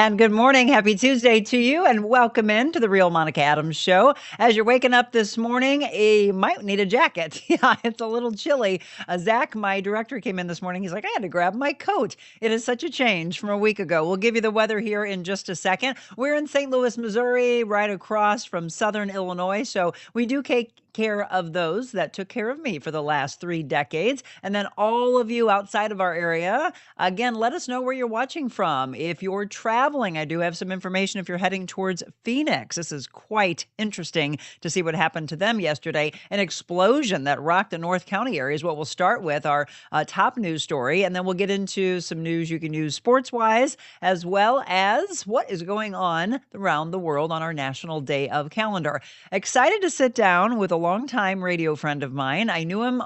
And good morning. Happy Tuesday to you, and welcome in to the Real Monica Adams Show. As you're waking up this morning, you might need a jacket. Yeah, it's a little chilly. Zach, my director, came in this morning. He's like, I had to grab my coat. It is such a change from a week ago. We'll give you the weather here in just a second. We're in St. Louis, Missouri, right across from southern Illinois. So we do take care of those that took care of me for the last 3 decades. And then all of you outside of our area, again, let us know where you're watching from. If you're traveling, I do have some information if you're heading towards Phoenix. This is quite interesting to see what happened to them yesterday. An explosion that rocked the North County area is what we'll start with, our top news story. And then we'll get into some news you can use sports-wise, as well as what is going on around the world on our National Day of calendar. Excited to sit down with a longtime radio friend of mine. I knew him,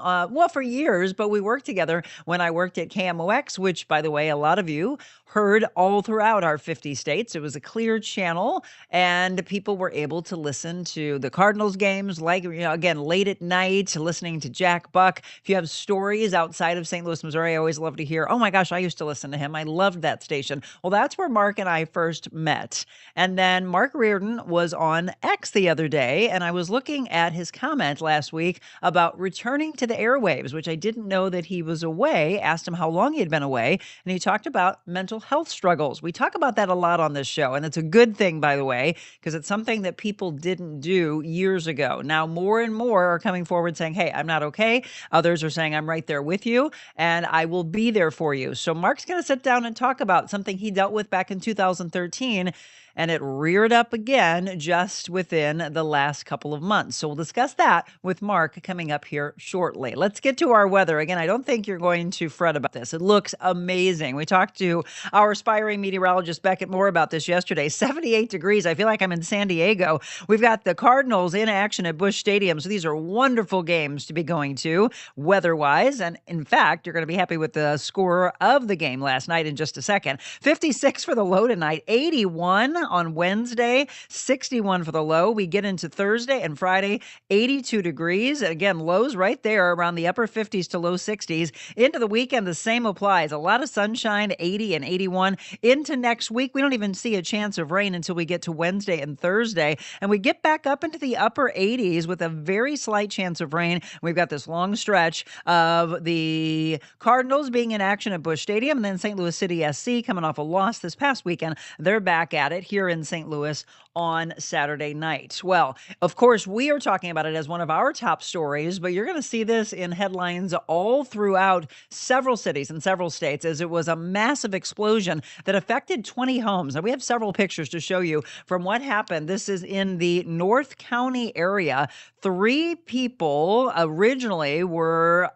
for years, but we worked together when I worked at KMOX, which, by the way, a lot of you heard all throughout our 50 states. It was a clear channel, and people were able to listen to the Cardinals games, again, late at night, listening to Jack Buck. If you have stories outside of St. Louis, Missouri, I always love to hear, oh my gosh, I used to listen to him. I loved that station. Well, that's where Mark and I first met. And then Mark Reardon was on X the other day, and I was looking at his comment last week about returning to the airwaves, which I didn't know that he was away. Asked him how long he had been away, and he talked about mental health struggles. We talk about that a lot on this show, and it's a good thing, by the way, because it's something that people didn't do years ago. Now, more and more are coming forward saying, hey, I'm not okay. Others are saying, I'm right there with you, and I will be there for you. So Mark's going to sit down and talk about something he dealt with back in 2013, and it reared up again just within the last couple of months. So we'll discuss that with Mark coming up here shortly. Let's get to our weather. Again, I don't think you're going to fret about this. It looks amazing. We talked to our aspiring meteorologist Beckett Moore about this yesterday. 78 degrees. I feel like I'm in San Diego. We've got the Cardinals in action at Busch Stadium. So these are wonderful games to be going to weather-wise. And in fact, you're going to be happy with the score of the game last night in just a second. 56 for the low tonight, 81 on Wednesday, 61 for the low. We get into Thursday and Friday, 82 degrees. Again, lows right there around the upper 50s to low 60s. Into the weekend, the same applies. A lot of sunshine, 80 and 81. Into next week, we don't even see a chance of rain until we get to Wednesday and Thursday. And we get back up into the upper 80s with a very slight chance of rain. We've got this long stretch of the Cardinals being in action at Busch Stadium, and then St. Louis City SC coming off a loss this past weekend. They're back at it here in St. Louis on Saturday night. Well, of course, we are talking about it as one of our top stories, but you're going to see this in headlines all throughout several cities and several states, as it was a massive explosion that affected 20 homes. Now, we have several pictures to show you from what happened. This is in the North County area. 3 people originally were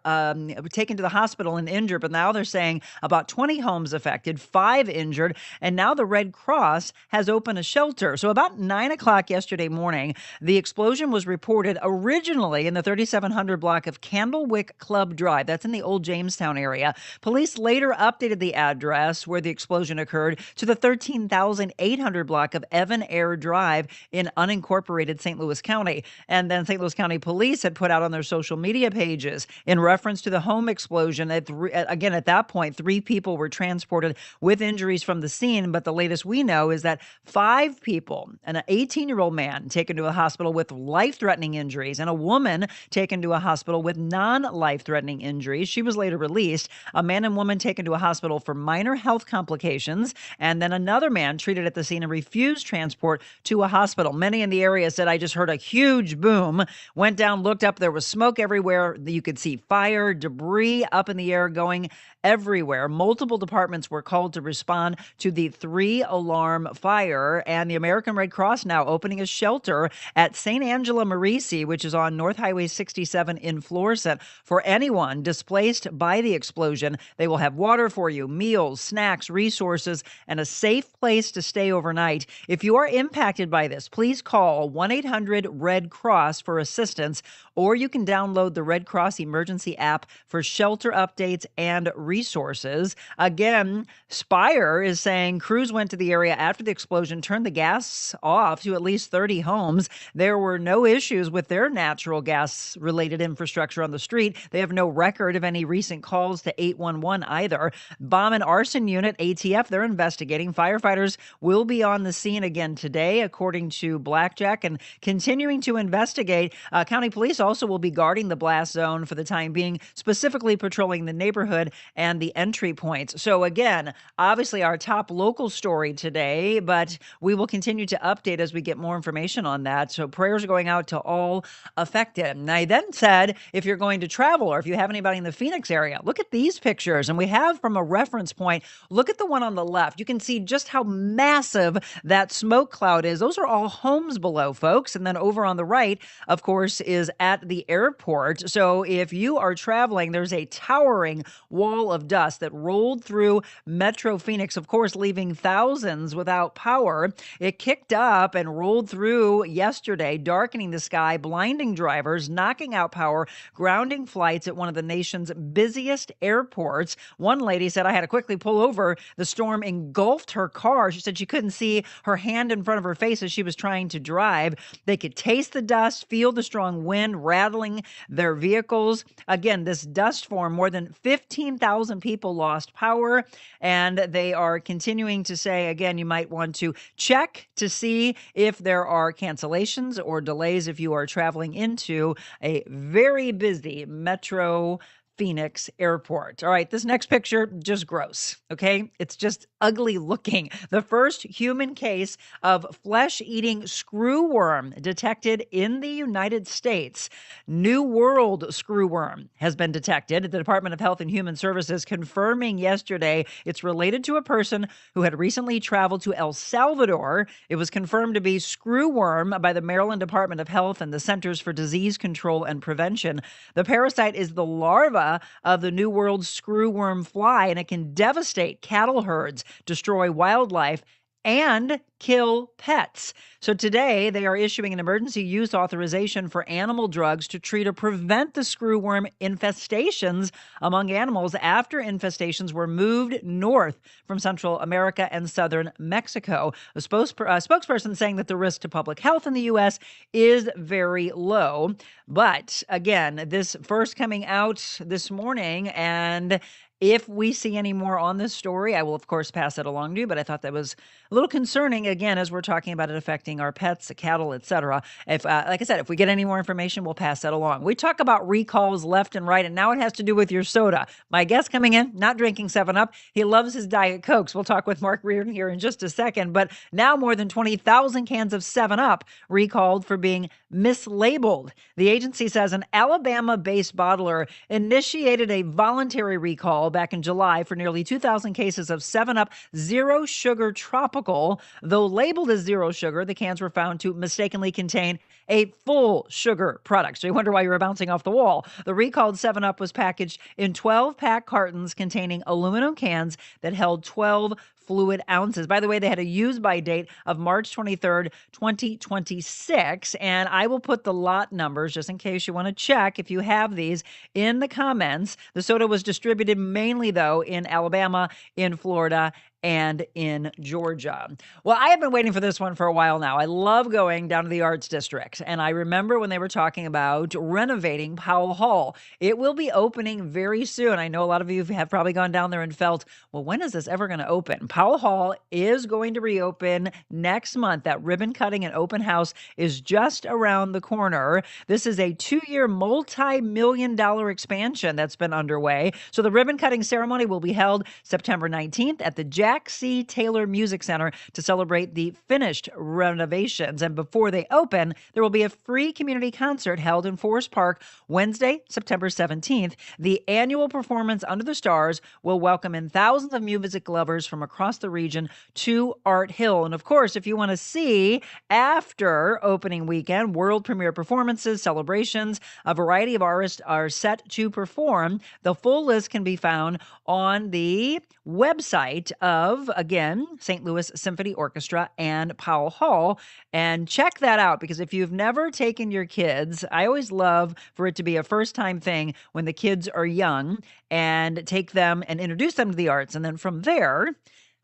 taken to the hospital and injured, but now they're saying about 20 homes affected, 5 injured, and now the Red Cross has opened a shelter. So about 9 o'clock yesterday morning, the explosion was reported originally in the 3700 block of Candlewick Club Drive. That's in the old Jamestown area. Police later updated the address where the explosion occurred to the 13,800 block of Evan Air Drive in unincorporated St. Louis County. And then St. Louis County Police had put out on their social media pages in reference to the home explosion. Again, at that point, 3 people were transported with injuries from the scene, but the latest we know is that 5 people, and an 18-year-old man taken to a hospital with life-threatening injuries, and a woman taken to a hospital with non-life-threatening injuries. She was later released. A man and woman taken to a hospital for minor health complications, and then another man treated at the scene and refused transport to a hospital. Many in the area said, I just heard a huge boom, went down, looked up, there was smoke everywhere. You could see fire, debris up in the air going everywhere. Multiple departments were called to respond to the 3-alarm fire, and the American Red Cross now opening a shelter at St. Angela Merisi, which is on North Highway 67 in Florissant, for anyone displaced by the explosion. They will have water for you, meals, snacks, resources, and a safe place to stay overnight. If you are impacted by this, please call 1-800-RED-CROSS for assistance, or you can download the Red Cross Emergency app for shelter updates and resources. Again, Spire is saying crews went to the area after the explosion, turned the gas off to at least 30 homes. There were no issues with their natural gas related infrastructure on the street. They have no record of any recent calls to 811 either. Bomb and arson unit, ATF, they're investigating. Firefighters will be on the scene again today, according to Blackjack, and continuing to investigate. County police also will be guarding the blast zone for the time being, specifically patrolling the neighborhood and the entry points. So again, obviously our top local story today, but we will continue to update as we get more information on that. So prayers are going out to all affected. And I then said, if you're going to travel or if you have anybody in the Phoenix area, look at these pictures. And we have from a reference point, look at the one on the left. You can see just how massive that smoke cloud is. Those are all homes below, folks. And then over on the right, of course, is at the airport. So if you are traveling, there's a towering wall of dust that rolled through Metro Phoenix, of course, leaving thousands without power. It kicked up and rolled through yesterday, darkening the sky, blinding drivers, knocking out power, grounding flights at one of the nation's busiest airports. One lady said, I had to quickly pull over. The storm engulfed her car. She said she couldn't see her hand in front of her face as she was trying to drive. They could taste the dust, feel the strong wind rattling their vehicles. Again, this dust form, more than 15,000 people lost power, and they are continuing to say, again, you might want to check to see if there are cancellations or delays if you are traveling into a very busy Metro Phoenix airport. All right, this next picture, just gross, okay? It's just ugly looking. The first human case of flesh-eating screwworm detected in the United States. New World screwworm has been detected. The Department of Health and Human Services confirming yesterday it's related to a person who had recently traveled to El Salvador. It was confirmed to be screwworm by the Maryland Department of Health and the Centers for Disease Control and Prevention. The parasite is the larva of the New World screwworm fly, and it can devastate cattle herds, destroy wildlife, and kill pets. So today they are issuing an emergency use authorization for animal drugs to treat or prevent the screwworm infestations among animals after infestations were moved north from Central America and southern Mexico. A spokesperson saying that the risk to public health in the U.S. is very low. But again, this first coming out this morning, and if we see any more on this story, I will, of course, pass that along to you. But I thought that was a little concerning, again, as we're talking about it affecting our pets, the cattle, etc. If, like I said, if we get any more information, we'll pass that along. We talk about recalls left and right, and now it has to do with your soda. My guest coming in, not drinking 7-Up. He loves his Diet Cokes. We'll talk with Mark Reardon here in just a second. But now more than 20,000 cans of 7-Up recalled for being mislabeled. The agency says an Alabama-based bottler initiated a voluntary recall back in July for nearly 2,000 cases of 7-Up Zero Sugar Tropical. Though labeled as zero sugar, the cans were found to mistakenly contain a full sugar product. So you wonder why you were bouncing off the wall. The recalled 7-Up was packaged in 12-pack cartons containing aluminum cans that held 12 fluid ounces. By the way, they had a use-by date of March 23rd, 2026, and I will put the lot numbers, just in case you want to check if you have these, in the comments. The soda was distributed mainly, though, in Alabama, in Florida, and in Georgia. Well, I have been waiting for this one for a while now. I love going down to the Arts District, and I remember when they were talking about renovating Powell Hall. It will be opening very soon. I know a lot of you have probably gone down there and felt, well, when is this ever going to open? Powell Hall is going to reopen next month. That ribbon cutting and open house is just around the corner. This is a 2-year, multi-million-dollar expansion that's been underway. So the ribbon cutting ceremony will be held September 19th at the Jack C. Taylor Music Center to celebrate the finished renovations. And before they open, there will be a free community concert held in Forest Park Wednesday, September 17th. The annual performance Under the Stars will welcome in thousands of music lovers from across the region to Art Hill. And of course, if you want to see after opening weekend, world premiere performances, celebrations, a variety of artists are set to perform. The full list can be found on the website of, again, St. Louis Symphony Orchestra and Powell Hall. And check that out, because if you've never taken your kids, I always love for it to be a first-time thing when the kids are young, and take them and introduce them to the arts. And then from there,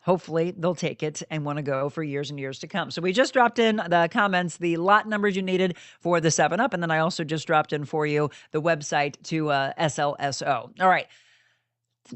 hopefully they'll take it and want to go for years and years to come. So we just dropped in the comments, the lot numbers you needed for the 7-Up. And then I also just dropped in for you the website to SLSO. All right.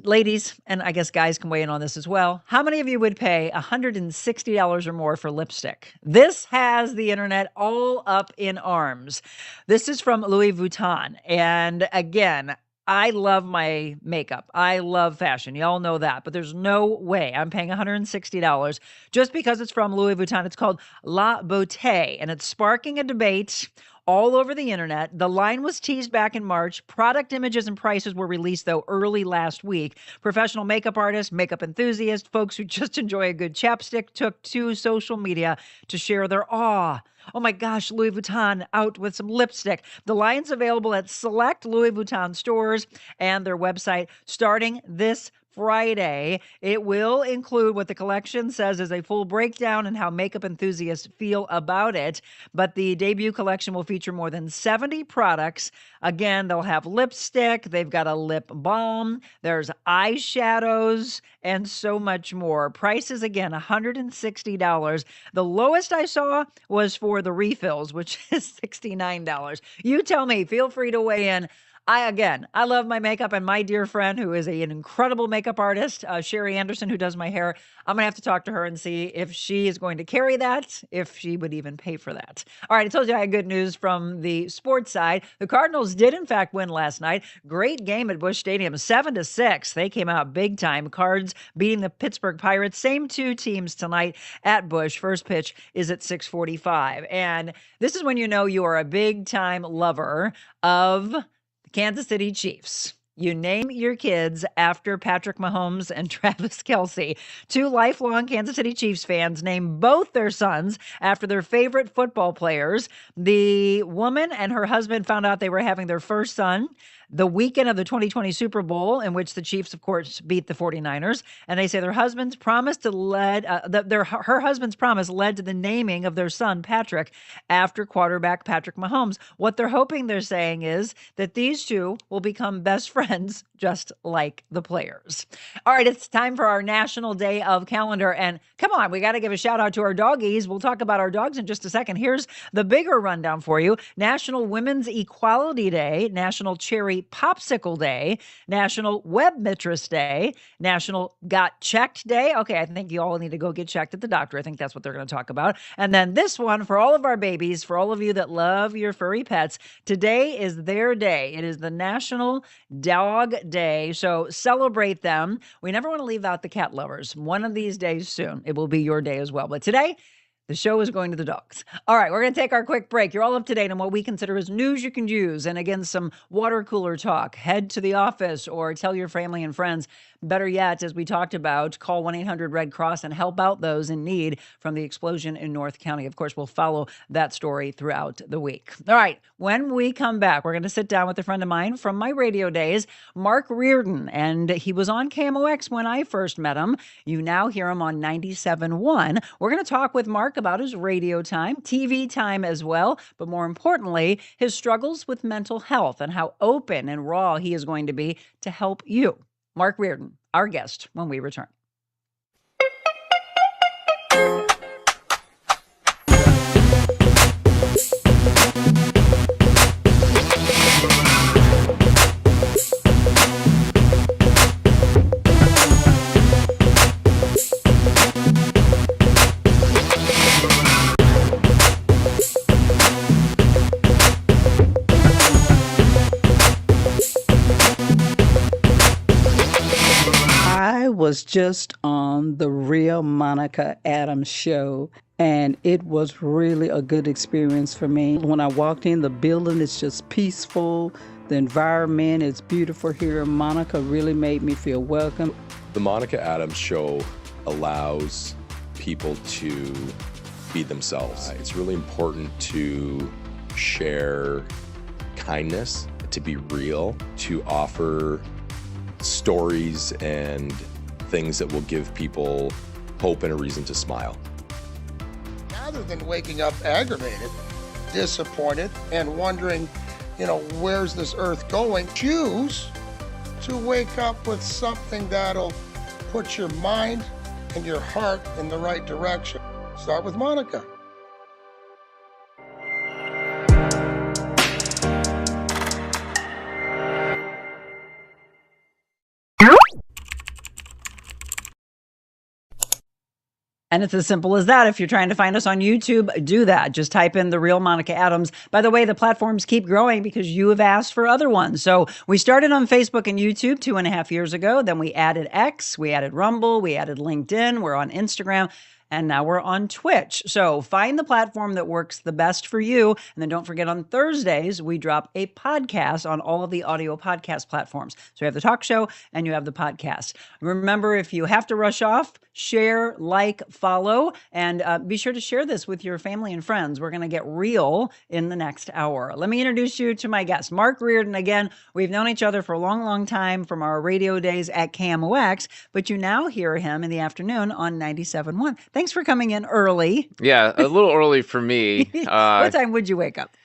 Ladies, and I guess guys can weigh in on this as well. How many of you would pay $160 or more for lipstick? This has the internet all up in arms. This is from Louis Vuitton. And again, I love my makeup. I love fashion. Y'all know that. But there's no way I'm paying $160 just because it's from Louis Vuitton. It's called La Beauté, and it's sparking a debate all over the internet. The line was teased back in March. Product images and prices were released, though, early last week. Professional makeup artists, makeup enthusiasts, folks who just enjoy a good chapstick took to social media to share their awe. Oh my gosh, Louis Vuitton out with some lipstick. The line's available at select Louis Vuitton stores and their website starting this Friday. It will include what the collection says is a full breakdown and how makeup enthusiasts feel about it. But the debut collection will feature more than 70 products. Again, they'll have lipstick, they've got a lip balm, there's eyeshadows, and so much more. Prices, again, $160. The lowest I saw was for the refills, which is $69. You tell me, feel free to weigh in. I love my makeup, and my dear friend who is an incredible makeup artist, Sherry Anderson, who does my hair, I'm going to have to talk to her and see if she is going to carry that, if she would even pay for that. All right, I told you I had good news from the sports side. The Cardinals did, in fact, win last night. Great game at Busch Stadium, 7-6. They came out big time. Cards beating the Pittsburgh Pirates. Same two teams tonight at Busch. First pitch is at 6:45. And this is when you know you are a big time lover of Kansas City Chiefs. You name your kids after Patrick Mahomes and Travis Kelce. Two lifelong Kansas City Chiefs fans named both their sons after their favorite football players. The woman and her husband found out they were having their first son the weekend of the 2020 Super Bowl, in which the Chiefs, of course, beat the 49ers. And they say their husband's promise her husband's promise led to the naming of their son, Patrick, after quarterback Patrick Mahomes. What they're hoping, they're saying, is that these two will become best friends, just like the players. All right, it's time for our National Day of Calendar. And come on, we got to give a shout out to our doggies. We'll talk about our dogs in just a second. Here's the bigger rundown for you. National Women's Equality Day, National Cherry Popsicle Day, National Web Mistress Day, National Got Checked Day. Okay, I think you all need to go get checked at the doctor. I think that's what they're going to talk about. And then this one for all of our babies, for all of you that love your furry pets, today is their day. It is the National Dog Day, so celebrate them. We never want to leave out the cat lovers. One of these days soon, it will be your day as well. But today, the show is going to the dogs. All right, we're going to take our quick break. You're all up to date on what we consider as news you can use. And again, some water cooler talk. Head to the office or tell your family and friends. Better yet, as we talked about, call 1-800-RED-CROSS and help out those in need from the explosion in North County. Of course, we'll follow that story throughout the week. All right, when we come back, we're going to sit down with a friend of mine from my radio days, Mark Reardon. And he was on KMOX when I first met him. You now hear him on 97.1. We're going to talk with Mark about his radio time, TV time as well, but more importantly, his struggles with mental health and how open and raw he is going to be to help you. Mark Reardon, our guest, when we return. Was just on the Real Monica Adams show, and it was really a good experience for me. When I walked in, the building is just peaceful. The environment is beautiful here. Monica really made me feel welcome. The Monica Adams show allows people to be themselves. It's really important to share kindness, to be real, to offer stories and things that will give people hope and a reason to smile. Rather than waking up aggravated, disappointed, and wondering, where's this earth going, choose to wake up with something that'll put your mind and your heart in the right direction. Start with Monica. And it's as simple as that. If you're trying to find us on YouTube, do that. Just type in The Real Monica Adams. By the way, the platforms keep growing because you have asked for other ones. So we started on Facebook and YouTube 2.5 years ago. Then we added X, we added Rumble, we added LinkedIn, we're on Instagram. And now we're on Twitch. So find the platform that works the best for you. And then don't forget, on Thursdays, we drop a podcast on all of the audio podcast platforms. So you have the talk show and you have the podcast. Remember, if you have to rush off, share, like, follow, and be sure to share this with your family and friends. We're going to get real in the next hour. Let me introduce you to my guest, Mark Reardon. Again, we've known each other for a long, long time from our radio days at KMOX, but you now hear him in the afternoon on 97.1. Thanks for coming in early. Yeah, a little early for me. What time would you wake up?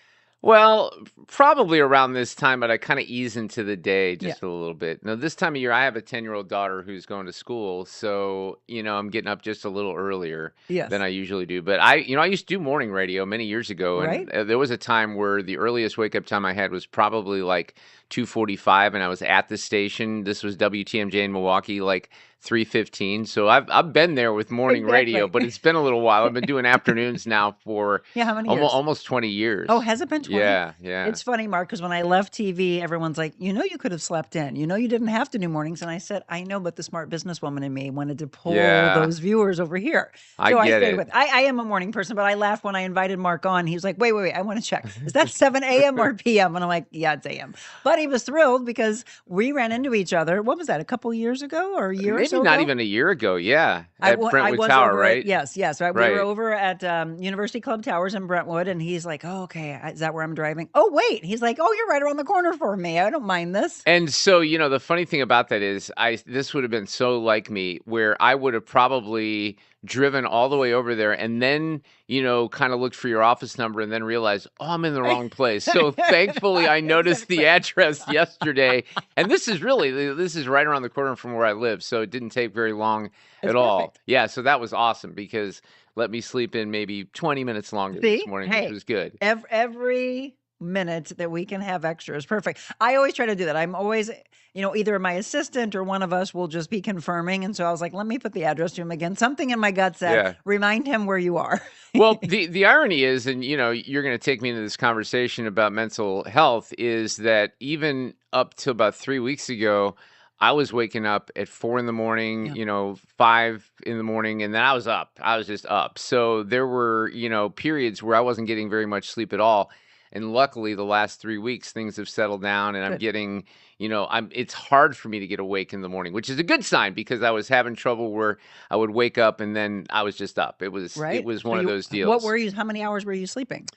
Well, probably around this time, but I kind of ease into the day just a little bit. Now, this time of year, I have a 10-year-old daughter who's going to school, so, I'm getting up just a little earlier than I usually do. But I used to do morning radio many years ago, and there was a time where the earliest wake-up time I had was probably like 2:45, and I was at the station. This was WTMJ in Milwaukee, like 3:15. So I've been there with morning radio, but it's been a little while. I've been doing afternoons now for how many years? Almost 20 years. Oh, has it been 20? Yeah. It's funny, Mark, because when I left TV, everyone's like, you could have slept in. You didn't have to do mornings. And I said, I know, but the smart businesswoman in me wanted to pull those viewers over here. So I stayed with it. I am a morning person, but I laughed when I invited Mark on. He was like, wait, I want to check. Is that 7 a.m. or p.m.? And I'm like, yeah, it's a.m. But he was thrilled because we ran into each other. What was that, a couple years ago or a year or so Maybe not ago? even a year ago, at I Brentwood was Tower, over right? Yes. We were over at University Club Towers in Brentwood, and he's like, oh, okay, is that where I'm driving? Oh, wait. He's like, oh, you're right around the corner for me. I don't mind this. And so, the funny thing about that is this would have been so like me, where I would have probably driven all the way over there and then, kind of looked for your office number and then realized, oh, I'm in the wrong place. So thankfully I noticed the address yesterday. And this is right around the corner from where I live. So it didn't take very long at all. Perfect. Yeah. So that was awesome because let me sleep in maybe 20 minutes longer this morning, which was good. Every minute that we can have extra is perfect. I always try to do that. I'm always, either my assistant or one of us will just be confirming. And so I was like, let me put the address to him again. Something in my gut said, remind him where you are. Well, the irony is, and you're going to take me into this conversation about mental health, is that even up to about 3 weeks ago, I was waking up at 4 in the morning, 5 in the morning, and then I was up. I was just up. So there were, periods where I wasn't getting very much sleep at all. And luckily, the last 3 weeks, things have settled down, and I'm getting, it's hard for me to get awake in the morning, which is a good sign because I was having trouble where I would wake up and then I was just up. It was one of those deals. How many hours were you sleeping?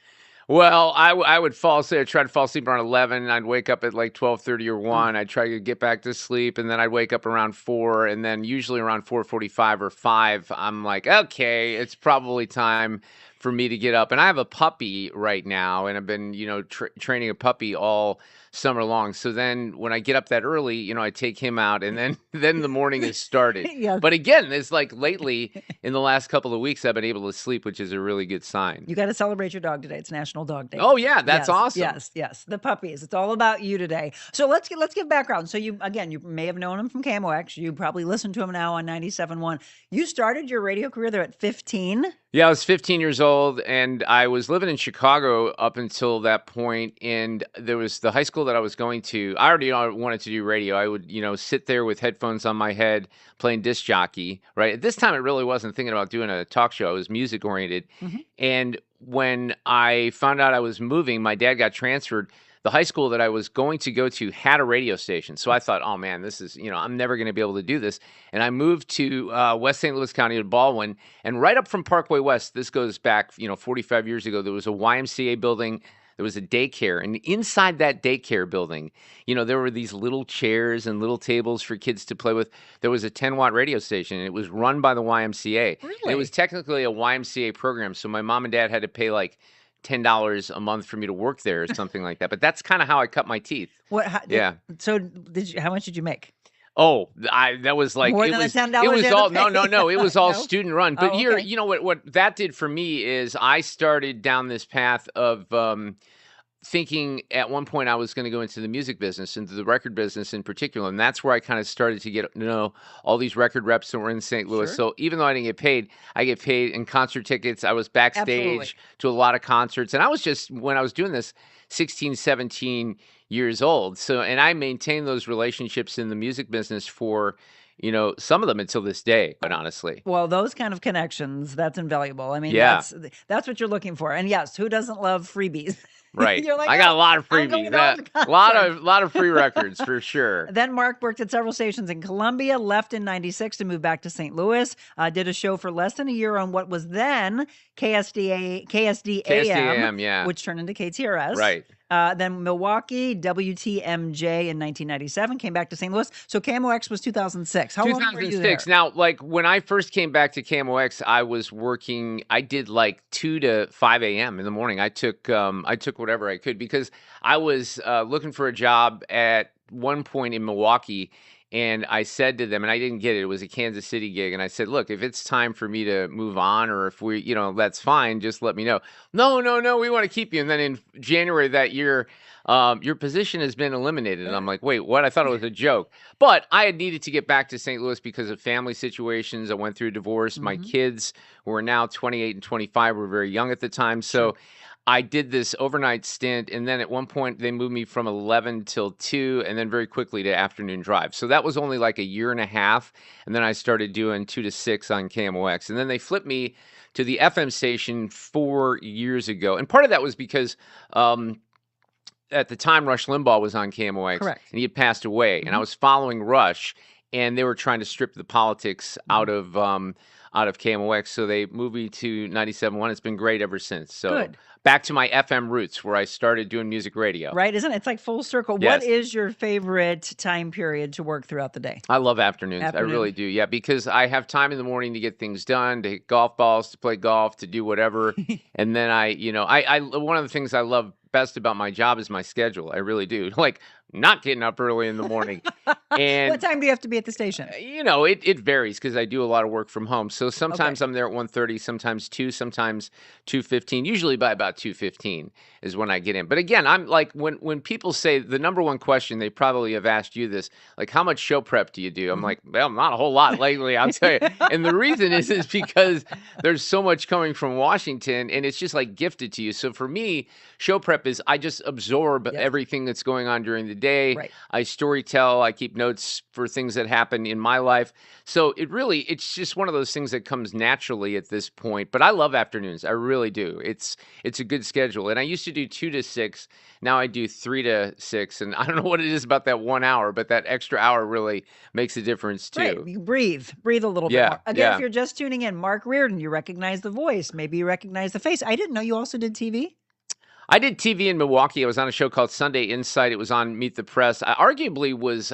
Well, I would fall asleep. I'd try to fall asleep around 11, and I'd wake up at like 12:30 or 1. I'd try to get back to sleep, and then I'd wake up around 4, and then usually around 4:45 or 5, I'm like, okay, it's probably time for me to get up. And I have a puppy right now, and I've been, training a puppy all summer long. So then when I get up that early, I take him out, and then the morning is started. But again, it's like lately in the last couple of weeks, I've been able to sleep, which is a really good sign. You got to celebrate your dog today. It's National Dog Day. Oh yeah, that's awesome. Yes. The puppies. It's all about you today. So let's give background. So you may have known him from KMOX. You probably listen to him now on 97.1. You started your radio career there at 15. Yeah, I was 15 years old, and I was living in Chicago up until that point, and there was the high school that I was going to. I already wanted to do radio. I would, sit there with headphones on my head playing disc jockey, right? At this time, I really wasn't thinking about doing a talk show. I was music-oriented, and when I found out I was moving, my dad got transferred. The high school that I was going to go to had a radio station. So I thought, oh man, this is, I'm never going to be able to do this. And I moved to West St. Louis County to Baldwin. And right up from Parkway West, this goes back, 45 years ago, there was a YMCA building. There was a daycare. And inside that daycare building, there were these little chairs and little tables for kids to play with. There was a 10-watt radio station. And it was run by the YMCA. Really? And it was technically a YMCA program. So my mom and dad had to pay like $10 a month for me to work there or something like that. But that's kind of how I cut my teeth. So how much did you make? Oh, that was like More it than the was $10 it you was had to all no, pay? no, no, it was all No? student run. But Oh, here, okay. you know what that did for me is I started down this path of thinking at one point I was going to go into the music business, into the record business in particular, and that's where I kind of started to get to know all these record reps that were in St. Louis. Sure. So even though I didn't get paid, I get paid in concert tickets. I was Absolutely. backstage to a lot of concerts, and I was just when I was doing this 16, 17 years old. So and I maintained those relationships in the music business for some of them until this day, but honestly. Well, those kind of connections, that's invaluable. I mean, Yeah. that's what you're looking for. And yes, who doesn't love freebies? Right. You're like, I got "Oh, a lot of I'm freebies. going to all the A lot concerts." of lot of free records for sure. Then Mark worked at several stations in Columbia, left in 96 to move back to St. Louis, did a show for less than a year on what was then KSDAM, KSDAM, yeah. which turned into KTRS. Right. Then Milwaukee, WTMJ in 1997, came back to St. Louis. So KMOX was 2006. How long were you there? 2006. Now, like when I first came back to KMOX, I was working. I did like 2 to 5 a.m. in the morning. I took whatever I could because I was looking for a job at one point in Milwaukee. And I said to them, and I didn't get it. It was a Kansas City gig. And I said, look, if it's time for me to move on or if that's fine, just let me know. No, no, no, we want to keep you. And then in January of that year, your position has been eliminated. And I'm like, wait, what? I thought it was a joke. But I had needed to get back to St. Louis because of family situations. I went through a divorce. My kids, who are now 28 and 25, were very young at the time. So I did this overnight stint, and then at one point they moved me from 11 till 2, and then very quickly to afternoon drive. So that was only like a year and a half, and then I started doing 2 to 6 on KMOX. And then they flipped me to the FM station 4 years ago. And part of that was because at the time Rush Limbaugh was on KMOX, Correct. and he had passed away, and I was following Rush, and they were trying to strip the politics out of KMOX, so they moved me to 97.1. It's been great ever since. So Good. Back to my FM roots where I started doing music radio. Right? Isn't it? It's like full circle. Yes. What is your favorite time period to work throughout the day? I love afternoons. I really do. Yeah, because I have time in the morning to get things done, to hit golf balls, to play golf, to do whatever. And then I one of the things I love best about my job is my schedule. I really do. Like not getting up early in the morning. And What time do you have to be at the station? it varies because I do a lot of work from home. So sometimes I'm there at 1:30, sometimes 2, sometimes 2:15. Usually by about 2:15 is when I get in. But again, I'm like when people say the number one question, they probably have asked you this, like how much show prep do you do? I'm like, well, not a whole lot lately, I'll tell you. And the reason is because there's so much coming from Washington and it's just like gifted to you. So for me, show prep is I just absorb everything that's going on during the day. Right. I storytell, I keep notes for things that happen in my life. So it's just one of those things that comes naturally at this point. But I love afternoons. I really do. It's a good schedule. And I used to do 2 to 6. Now I do 3 to 6. And I don't know what it is about that 1 hour, but that extra hour really makes a difference too. Right. You breathe a little bit more. Again, if you're just tuning in, Mark Reardon, you recognize the voice. Maybe you recognize the face. I didn't know you also did TV. I did TV in Milwaukee. I was on a show called Sunday Insight. It was on Meet the Press. I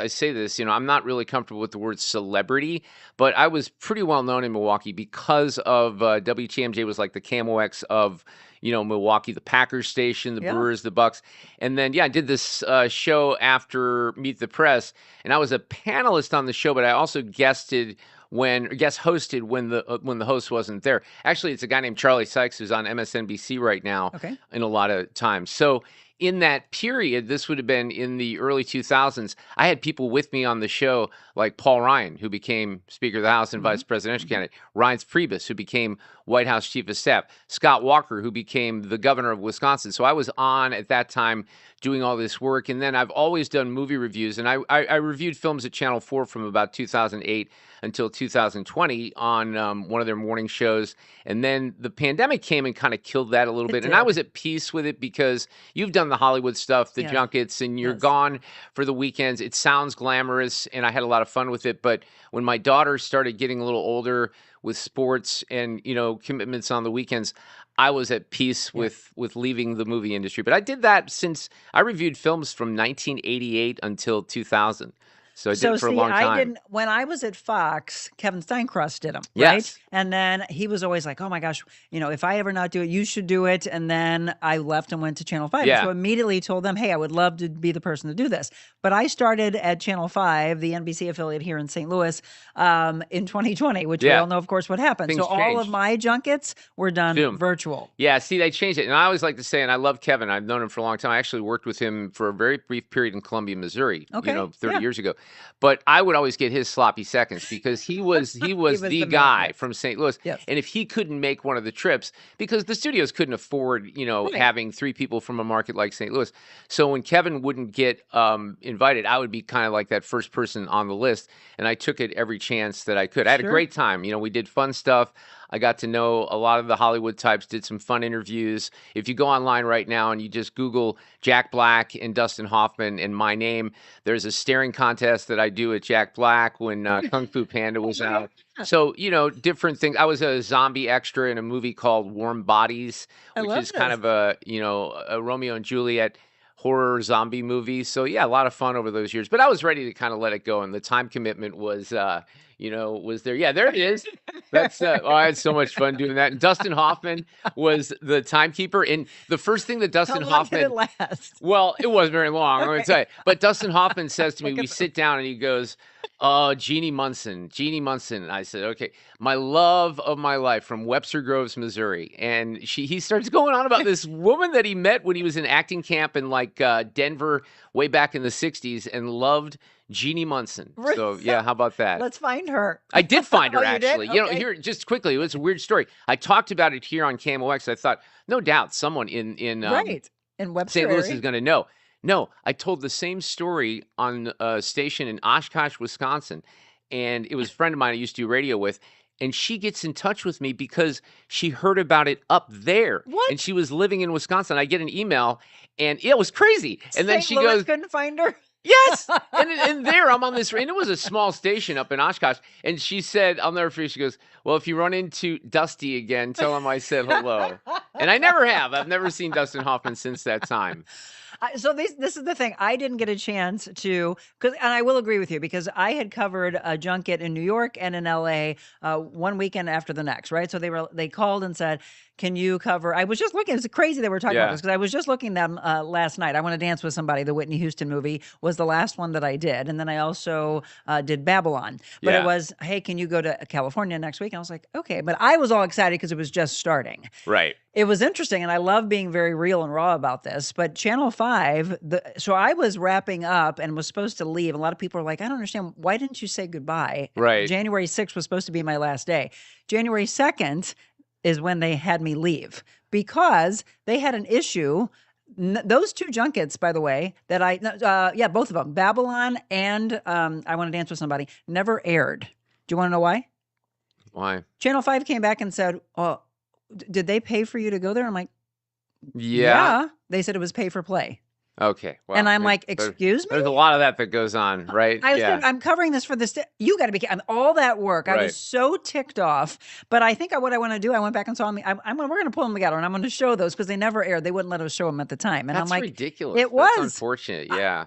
say this, I'm not really comfortable with the word celebrity, but I was pretty well known in Milwaukee because of WTMJ was like the KMOX of, Milwaukee, the Packers station, the Brewers, the Bucks. And then, I did this show after Meet the Press, and I was a panelist on the show, but I also guest hosted when the host wasn't there. Actually, it's a guy named Charlie Sykes who's on MSNBC right now in a lot of times. So in that period, this would have been in the early 2000s, I had people with me on the show like Paul Ryan, who became Speaker of the House and Vice Presidential candidate, Reince Priebus, who became White House Chief of Staff, Scott Walker, who became the governor of Wisconsin. So I was on at that time doing all this work. And then I've always done movie reviews. And I reviewed films at Channel 4 from about 2008 until 2020 on one of their morning shows. And then the pandemic came and kind of killed that a little bit. And I was at peace with it because you've done the Hollywood stuff, the junkets, and you're gone for the weekends. It sounds glamorous, and I had a lot of fun with it. But when my daughter started getting a little older with sports and, commitments on the weekends, I was at peace with leaving the movie industry. But I did that since I reviewed films from 1988 until 2000. So I did it for a long time. I didn't, when I was at Fox, Kevin Steinkrust did them, Yes. right? And then he was always like, oh my gosh, if I ever not do it, you should do it. And then I left and went to Channel 5. Yeah. So immediately told them, hey, I would love to be the person to do this. But I started at Channel 5, the NBC affiliate here in St. Louis, in 2020, which we all know, of course, what happened. Things so all changed. of my junkets were done Zoom. virtual. Yeah, see, they changed it. And I always like to say, and I love Kevin. I've known him for a long time. I actually worked with him for a very brief period in Columbia, Missouri, 30 years ago. But I would always get his sloppy seconds because he was the guy from St. Louis. Yes. And if he couldn't make one of the trips, because the studios couldn't afford, having 3 people from a market like St. Louis. So when Kevin wouldn't get invited, I would be kind of like that first person on the list. And I took it every chance that I could. I had a great time. We did fun stuff. I got to know a lot of the Hollywood types, did some fun interviews. If you go online right now and you just Google Jack Black and Dustin Hoffman and my name, there's a staring contest that I do at Jack Black when Kung Fu Panda was out. So, different things. I was a zombie extra in a movie called Warm Bodies, which is kind of a Romeo and Juliet horror zombie movie. So yeah, a lot of fun over those years, but I was ready to kind of let it go. And the time commitment was there. Yeah, there it is. That's, I had so much fun doing that. And Dustin Hoffman was the timekeeper. And the first thing that Dustin Hoffman, did it last? Well, it wasn't very long, I'm going to tell you. But Dustin Hoffman says to me, we sit down and he goes, oh, Jeannie Munson. And I said, okay, my love of my life from Webster Groves, Missouri. And he starts going on about this woman that he met when he was in acting camp in Denver way back in the 60s and loved Jeannie Munson. So yeah, how about that? Let's find her. I did find her actually. You did? Here just quickly, it was a weird story. I talked about it here on KMOX. I thought, no doubt, someone in Webster St. Louis area. is going to know. No, I told the same story on a station in Oshkosh, Wisconsin, and it was a friend of mine I used to do radio with. And she gets in touch with me because she heard about it up there. What? And she was living in Wisconsin. I get an email, and it was crazy. And then she St. Louis goes, couldn't find her. yes. And there I'm on this, and it was a small station up in Oshkosh. And she said, I'll never forget, she goes, well, if you run into Dusty again, tell him I said hello. And I never have. I've never seen Dustin Hoffman since that time. So this is the thing. I didn't get a chance to, and I will agree with you because I had covered a junket in New York and in LA one weekend after the next, right? So they called and said, can you cover? I was just looking. It's crazy that we're talking about this because I was just looking at them last night. I Want to Dance with Somebody, the Whitney Houston movie, was the last one that I did. And then I also did Babylon. But it was, hey, can you go to California next week? And I was like, okay. But I was all excited because it was just starting. Right. It was interesting, and I love being very real and raw about this. But Channel 5, so I was wrapping up and was supposed to leave. A lot of people are like, I don't understand. Why didn't you say goodbye? Right. January 6th was supposed to be my last day. January 2nd is when they had me leave because they had an issue. Those 2 junkets, by the way, that both of them, Babylon and I Want to Dance with Somebody, never aired. Do you want to know why? Why? Channel 5 came back and said, oh, did they pay for you to go there? I'm like, yeah. They said it was pay for play. Okay. Well, and I'm like, excuse me? There's a lot of that goes on, right? I'm covering this for this. You got to be all that work. I was so ticked off. But I think what I want to do, I went back and saw them. We're going to pull them together and I'm going to show those because they never aired. They wouldn't let us show them at the time. And That's I'm like, ridiculous. It was unfortunate. Yeah.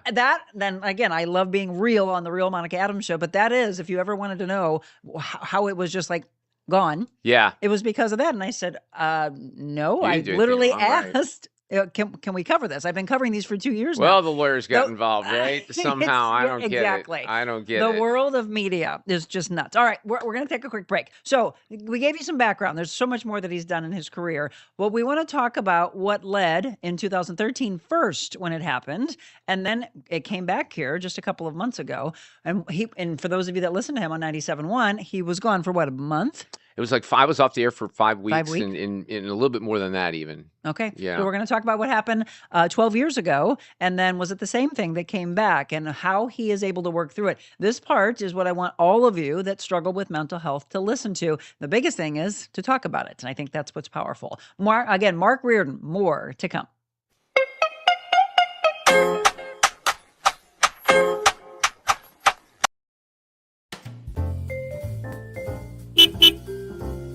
Then again, I love being real on the Real Monica Adams show. But that is, if you ever wanted to know how it was just like gone. Yeah. It was because of that. And I said, no, I do literally anything wrong, right? asked, can we cover this? I've been covering these for 2 years now. Well, the lawyers got involved, right? Somehow. I don't get exactly. it. I don't get the it. The world of media is just nuts. All right, we're going to take a quick break. So we gave you some background. There's so much more that he's done in his career. Well, we want to talk about what led in 2013 first when it happened. And then it came back here just a couple of months ago. And for those of you that listen to him on 97.1, he was gone for what, a month? It was like I was off the air for 5 weeks, 5 weeks? and a little bit more than that even. Okay. Yeah. So we're going to talk about what happened 12 years ago, and then was it the same thing that came back, and how he is able to work through it. This part is what I want all of you that struggle with mental health to listen to. The biggest thing is to talk about it, and I think that's what's powerful. Mark Reardon, more to come.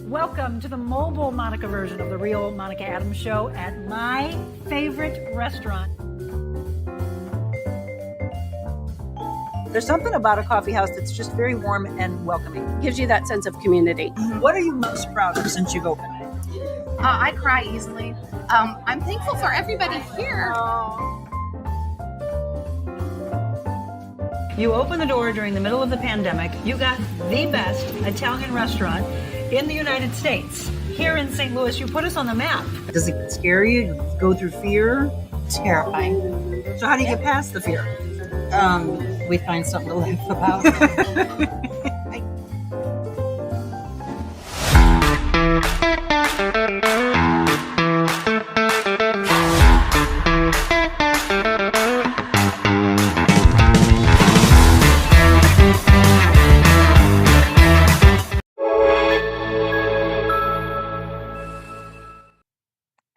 Welcome to the mobile Monica version of the Real Monica Adams Show at my favorite restaurant. There's something about a coffee house that's just very warm and welcoming. Gives you that sense of community. What are you most proud of since you've opened it? I cry easily. I'm thankful for everybody here. You opened the door during the middle of the pandemic. You got the best Italian restaurant in the United States. Here in St. Louis, you put us on the map. Does it scare you? You go through fear? Terrifying. So how do you get past the fear? We find something to laugh about.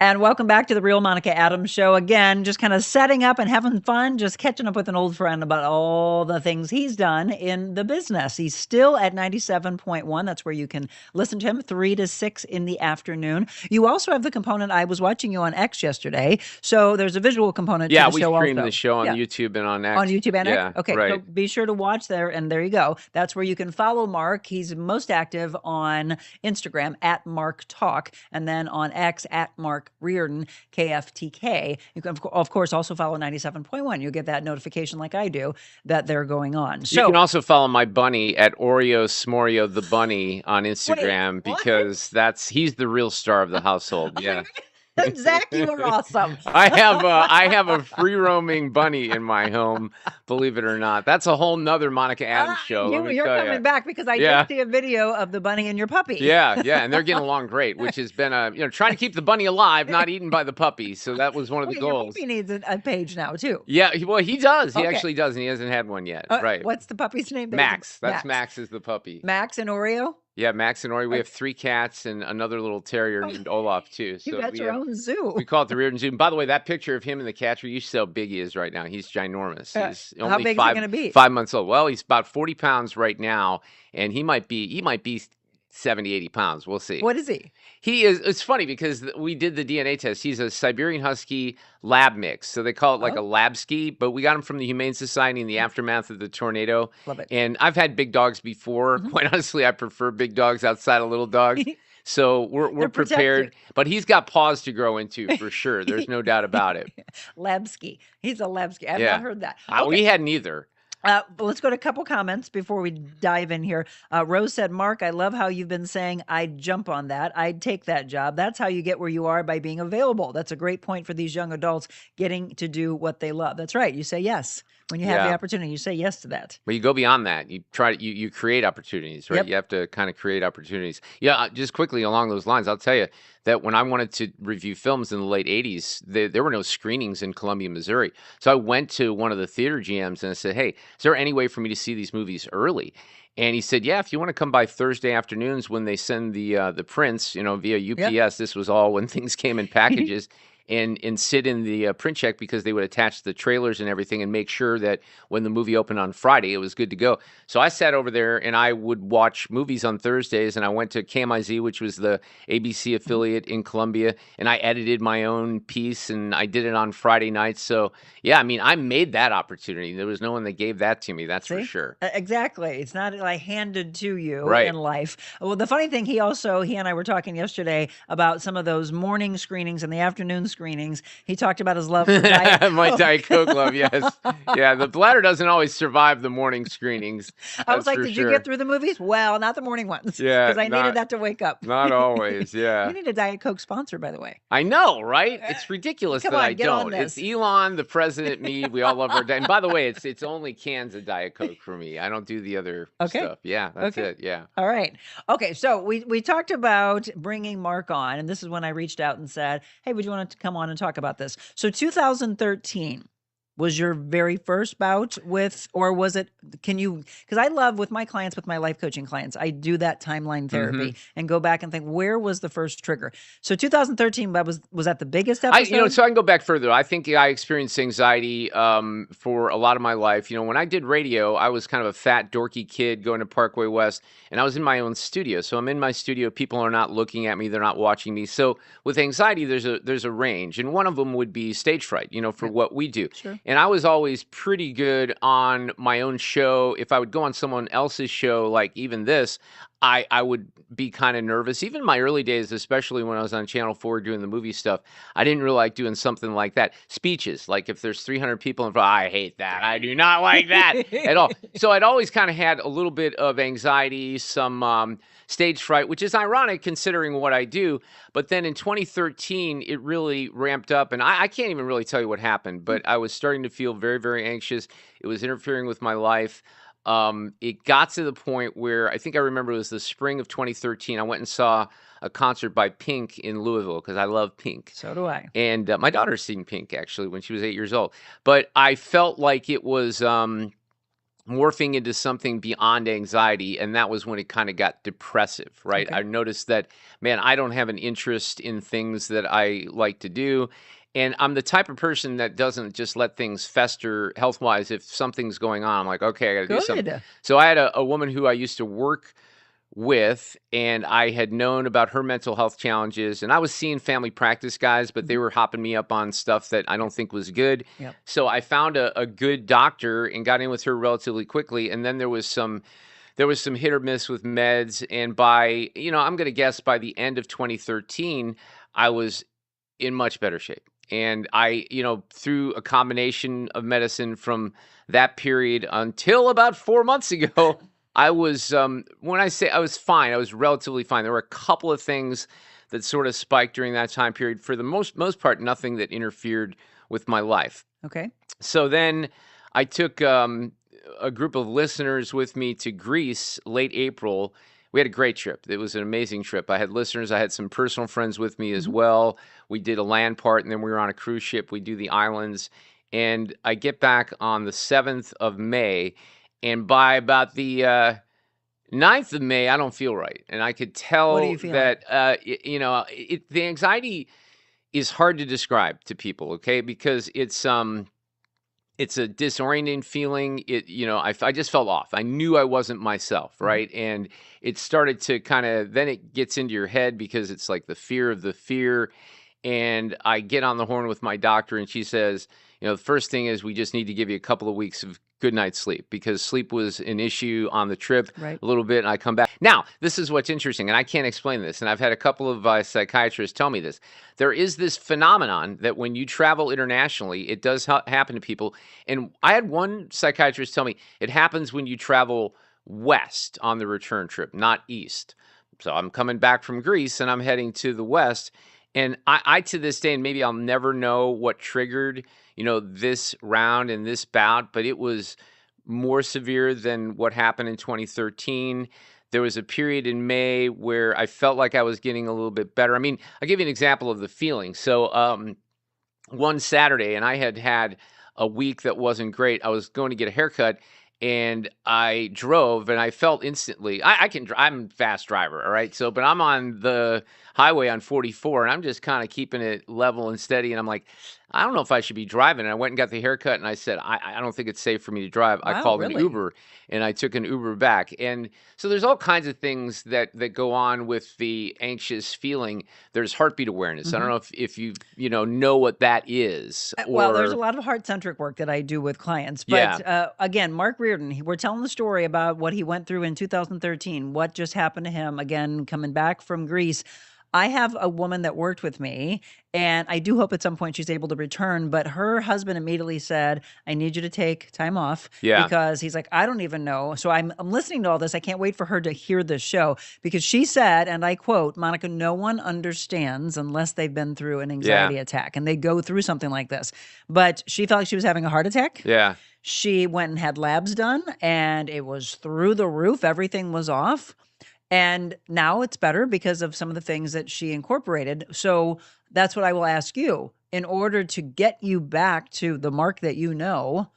And welcome back to the Real Monica Adams Show. Again, just kind of setting up and having fun, just catching up with an old friend about all the things he's done in the business. He's still at 97.1. That's where you can listen to him 3 to 6 in the afternoon. You also have the component, I was watching you on X yesterday, so there's a visual component to the show also. Yeah, we stream the show on YouTube and on X. On YouTube and yeah, X? Okay, right. so be sure to watch there, and there you go. That's where you can follow Mark. He's most active on Instagram, at Mark Talk, and then on X, at Mark Reardon, KFTK. You can, of course, also follow 97.1. You'll get that notification like I do that they're going on. So you can also follow my bunny at Oreo Smorio the bunny on Instagram because he's the real star of the household. Yeah. Zach, you are awesome. I have a free roaming bunny in my home, believe it or not. That's a whole nother Monica Adams show. You're coming back because I did see a video of the bunny and your puppy. Yeah, and they're getting along great, which has been trying to keep the bunny alive, not eaten by the puppy. So that was one of the goals. Your puppy needs a page now too. Yeah, he does. He actually does, and he hasn't had one yet. Right. What's the puppy's name? Max. Max is the puppy. Max and Oreo. Yeah, Max and Ori. We have 3 cats and another little terrier named Olaf too. So you got your own zoo. We call it the Reardon Zoo. And by the way, that picture of him in the cat tree, you see how big he is right now. He's ginormous. He's only how big is he going to be? 5 months old. Well, he's about 40 pounds right now, and he might be 70, 80 pounds. We'll see. What is he? He is. It's funny because we did the DNA test. He's a Siberian Husky lab mix. So they call it like a labski, but we got him from the Humane Society in the aftermath of the tornado. Love it. And I've had big dogs before. Quite honestly, I prefer big dogs outside of little dogs. So we're prepared. But he's got paws to grow into for sure. There's no doubt about it. Labski. He's a labski. I've not heard that. We hadn't either. Let's go to a couple comments before we dive in here. Rose said, Mark, I love how you've been saying, I'd jump on that. I'd take that job. That's how you get where you are, by being available. That's a great point for these young adults getting to do what they love. That's right. You say yes. When you have the opportunity, you say yes to that. But you go beyond that. You you create opportunities, right? Yep. You have to kind of create opportunities. Yeah, just quickly along those lines, I'll tell you that when I wanted to review films in the late 80s, there were no screenings in Columbia, Missouri. So I went to one of the theater GMs and I said, hey, is there any way for me to see these movies early? And he said, yeah, if you want to come by Thursday afternoons when they send the prints, via UPS, this was all when things came in packages. And sit in the print check because they would attach the trailers and everything and make sure that when the movie opened on Friday, it was good to go. So I sat over there and I would watch movies on Thursdays, and I went to KMIZ, which was the ABC affiliate in Columbia, and I edited my own piece and I did it on Friday nights. So yeah, I mean, I made that opportunity. There was no one that gave that to me. That's for sure. Exactly. It's not like handed to you Right. in life. Well, the funny thing, he and I were talking yesterday about some of those morning screenings and the afternoon screenings. He talked about his love for Diet Coke. My Diet Coke love, yes. Yeah, the bladder doesn't always survive the morning screenings. I was like, did you get through the movies? Well, not the morning ones. Yeah, Because I needed that to wake up. Not always, yeah. We need a Diet Coke sponsor, by the way. I know, right? It's ridiculous Come that on, I get on don't. this. It's Elon, the president, me. We all love our Diet. And by the way, it's only cans of Diet Coke for me. I don't do the other stuff. Yeah, that's it. Yeah. All right. Okay, so we talked about bringing Mark on, and this is when I reached out and said, hey, would you want to come on and talk about this? So 2013 was your very first bout with, or was it, because I love with my clients, with my life coaching clients, I do that timeline therapy and go back and think, where was the first trigger? So 2013, was that the biggest episode? So I can go back further. I think I experienced anxiety for a lot of my life. When I did radio, I was kind of a fat, dorky kid going to Parkway West, and I was in my own studio. So I'm in my studio. People are not looking at me. They're not watching me. So with anxiety, there's a range, and one of them would be stage fright, for what we do. Sure. And I was always pretty good on my own show. If I would go on someone else's show, like even this, I would be kind of nervous. Even my early days, especially when I was on Channel 4 doing the movie stuff, I didn't really like doing something like that. Speeches, like if there's 300 people in front, I hate that. I do not like that at all. So I'd always kind of had a little bit of anxiety, some stage fright, which is ironic considering what I do. But then in 2013, it really ramped up. And I can't even really tell you what happened, but I was starting to feel very, very anxious. It was interfering with my life. It got to the point where I think I remember it was the spring of 2013. I went and saw a concert by Pink in Louisville because I love Pink. So do I. And my daughter's seen Pink actually when she was 8 years old. But I felt like it was morphing into something beyond anxiety. And that was when it kind of got depressive, right? Okay. I noticed that, man, I don't have an interest in things that I like to do. And I'm the type of person that doesn't just let things fester health-wise. If something's going on, I'm like, okay, I got to do something. Good. So I had a woman who I used to work with, and I had known about her mental health challenges. And I was seeing family practice guys, but they were hopping me up on stuff that I don't think was good. Yep. So I found a good doctor and got in with her relatively quickly. And then there was some hit or miss with meds. And by, I'm going to guess by the end of 2013, I was in much better shape. And I, through a combination of medicine from that period until about 4 months ago, I was, when I say I was fine, I was relatively fine. There were a couple of things that sort of spiked during that time period. For the most part, nothing that interfered with my life. Okay. So then I took a group of listeners with me to Greece late April. We had a great trip. It was an amazing trip. I had listeners. I had some personal friends with me as well. We did a land part, and then we were on a cruise ship. We do the islands. And I get back on the 7th of May, and by about the 9th of May, I don't feel right. And I could tell What are you feeling? that, the anxiety is hard to describe to people, okay? Because it's a disorienting feeling. I just felt off. I knew I wasn't myself, right? And it started to then it gets into your head because it's like the fear of the fear. And I get on the horn with my doctor and she says, the first thing is we just need to give you a couple of weeks of good night's sleep because sleep was an issue on the trip Right. a little bit. And I come back. Now, this is what's interesting, and I can't explain this. And I've had a couple of psychiatrists tell me this. There is this phenomenon that when you travel internationally, it does happen to people. And I had one psychiatrist tell me it happens when you travel west on the return trip, not east. So I'm coming back from Greece and I'm heading to the west. And I to this day, and maybe I'll never know what triggered, this round and this bout, but it was more severe than what happened in 2013. There was a period in May where I felt like I was getting a little bit better. I mean, I'll give you an example of the feeling. So one Saturday, and I had a week that wasn't great. I was going to get a haircut, and I drove, and I felt instantly, I'm a fast driver, all right? So, but I'm on the highway on 44, and I'm just kind of keeping it level and steady, and I'm like, I don't know if I should be driving. And I went and got the haircut, and I said, I don't think it's safe for me to drive. I Wow, called an really? Uber, and I took an Uber back. And so there's all kinds of things that go on with the anxious feeling. There's heartbeat awareness. I don't know if you know what that is. Well, there's a or- lot of heart-centric work that I do with clients. But again, Mark Reardon, we're telling the story about what he went through in 2013, what just happened to him, again, coming back from Greece. I have a woman that worked with me, and I do hope at some point she's able to return, but her husband immediately said, I need you to take time off. Yeah. Because he's like, I don't even know. So I'm listening to all this. I can't wait for her to hear this show because she said, and I quote, Monica, no one understands unless they've been through an anxiety attack and they go through something like this. But she felt like she was having a heart attack. Yeah. She went and had labs done, and it was through the roof. Everything was off. And now it's better because of some of the things that she incorporated. So that's what I will ask you. In order to get you back to the Mark that you know,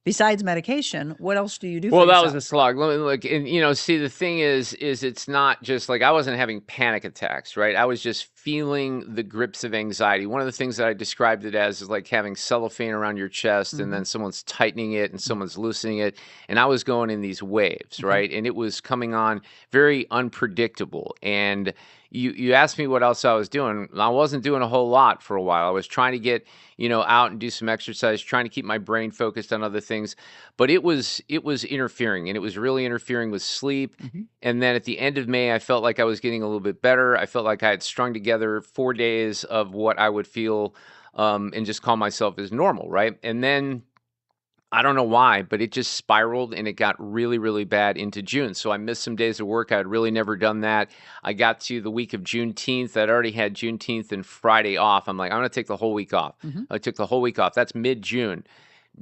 besides medication, what else do you do for Well, that yourself? was a slog. Let me look, and see, the thing is it's not just like I wasn't having panic attacks, right? I was just feeling the grips of anxiety. One of the things that I described it as is like having cellophane around your chest and then someone's tightening it and someone's loosening it. And I was going in these waves, right? And it was coming on very unpredictable. And you asked me what else I was doing. I wasn't doing a whole lot for a while. I was trying to get, out and do some exercise, trying to keep my brain focused on other things. But it was interfering, and it was really interfering with sleep. And then at the end of May, I felt like I was getting a little bit better. I felt like I had strung together 4 days of what I would feel and just call myself as normal, right? And then I don't know why, but it just spiraled and it got really, really bad into June. So I missed some days of work. I had really never done that. I got to the week of Juneteenth. I'd already had Juneteenth and Friday off. I'm like, I'm going to take the whole week off. I took the whole week off. That's mid-June.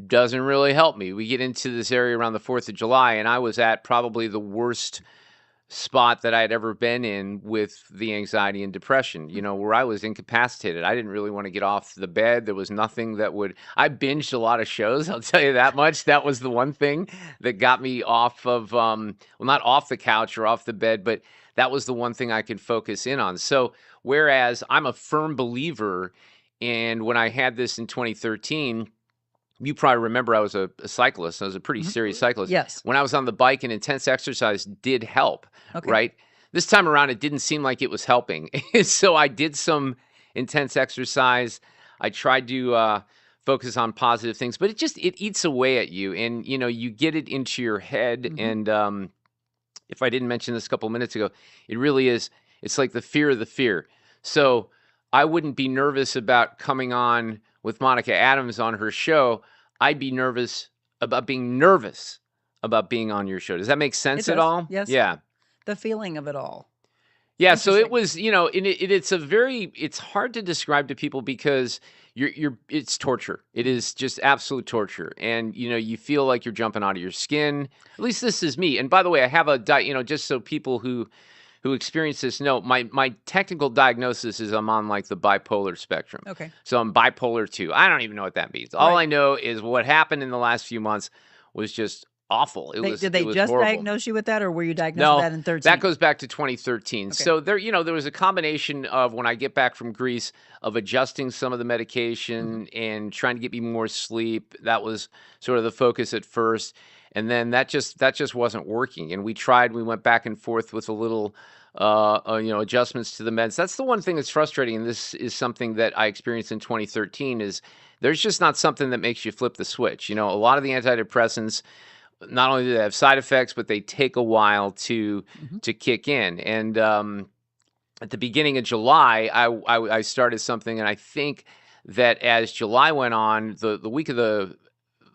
Doesn't really help me. We get into this area around the 4th of July, and I was at probably the worst spot that I had ever been in with the anxiety and depression, where I was incapacitated. I didn't really want to get off the bed. There was nothing that would, I binged a lot of shows. I'll tell you that much. That was the one thing that got me off of, well, not off the couch or off the bed, but that was the one thing I could focus in on. So, whereas I'm a firm believer, and when I had this in 2013, you probably remember I was a cyclist. I was a pretty serious cyclist. Yes. When I was on the bike, and intense exercise did help, Okay. right? This time around, it didn't seem like it was helping. So I did some intense exercise. I tried to focus on positive things, but it eats away at you. And, you get it into your head. And if I didn't mention this a couple minutes ago, it really is, it's like the fear of the fear. So I wouldn't be nervous about coming on with Monica Adams on her show. I'd be nervous about being on your show. Does that make sense at all? Yes. Yeah. The feeling of it all. Yeah. So it was, it's hard to describe to people because it's torture. It is just absolute torture. And, you feel like you're jumping out of your skin. At least this is me. And by the way, I have just so people who experience this know, my technical diagnosis is I'm on like the bipolar spectrum. Okay. So I'm bipolar 2. I don't even know what that means. All I know is what happened in the last few months was just awful. Did they just horrible. diagnose you with that, or were you diagnosed with that in 13? That goes back to 2013. Okay. So there was a combination of when I get back from Greece of adjusting some of the medication and trying to get me more sleep. That was sort of the focus at first. And then that just wasn't working. And we went back and forth with a little, adjustments to the meds. That's the one thing that's frustrating. And this is something that I experienced in 2013 is there's just not something that makes you flip the switch. A lot of the antidepressants, not only do they have side effects, but they take a while to kick in. And at the beginning of July, I started something, and I think that as July went on, the week of the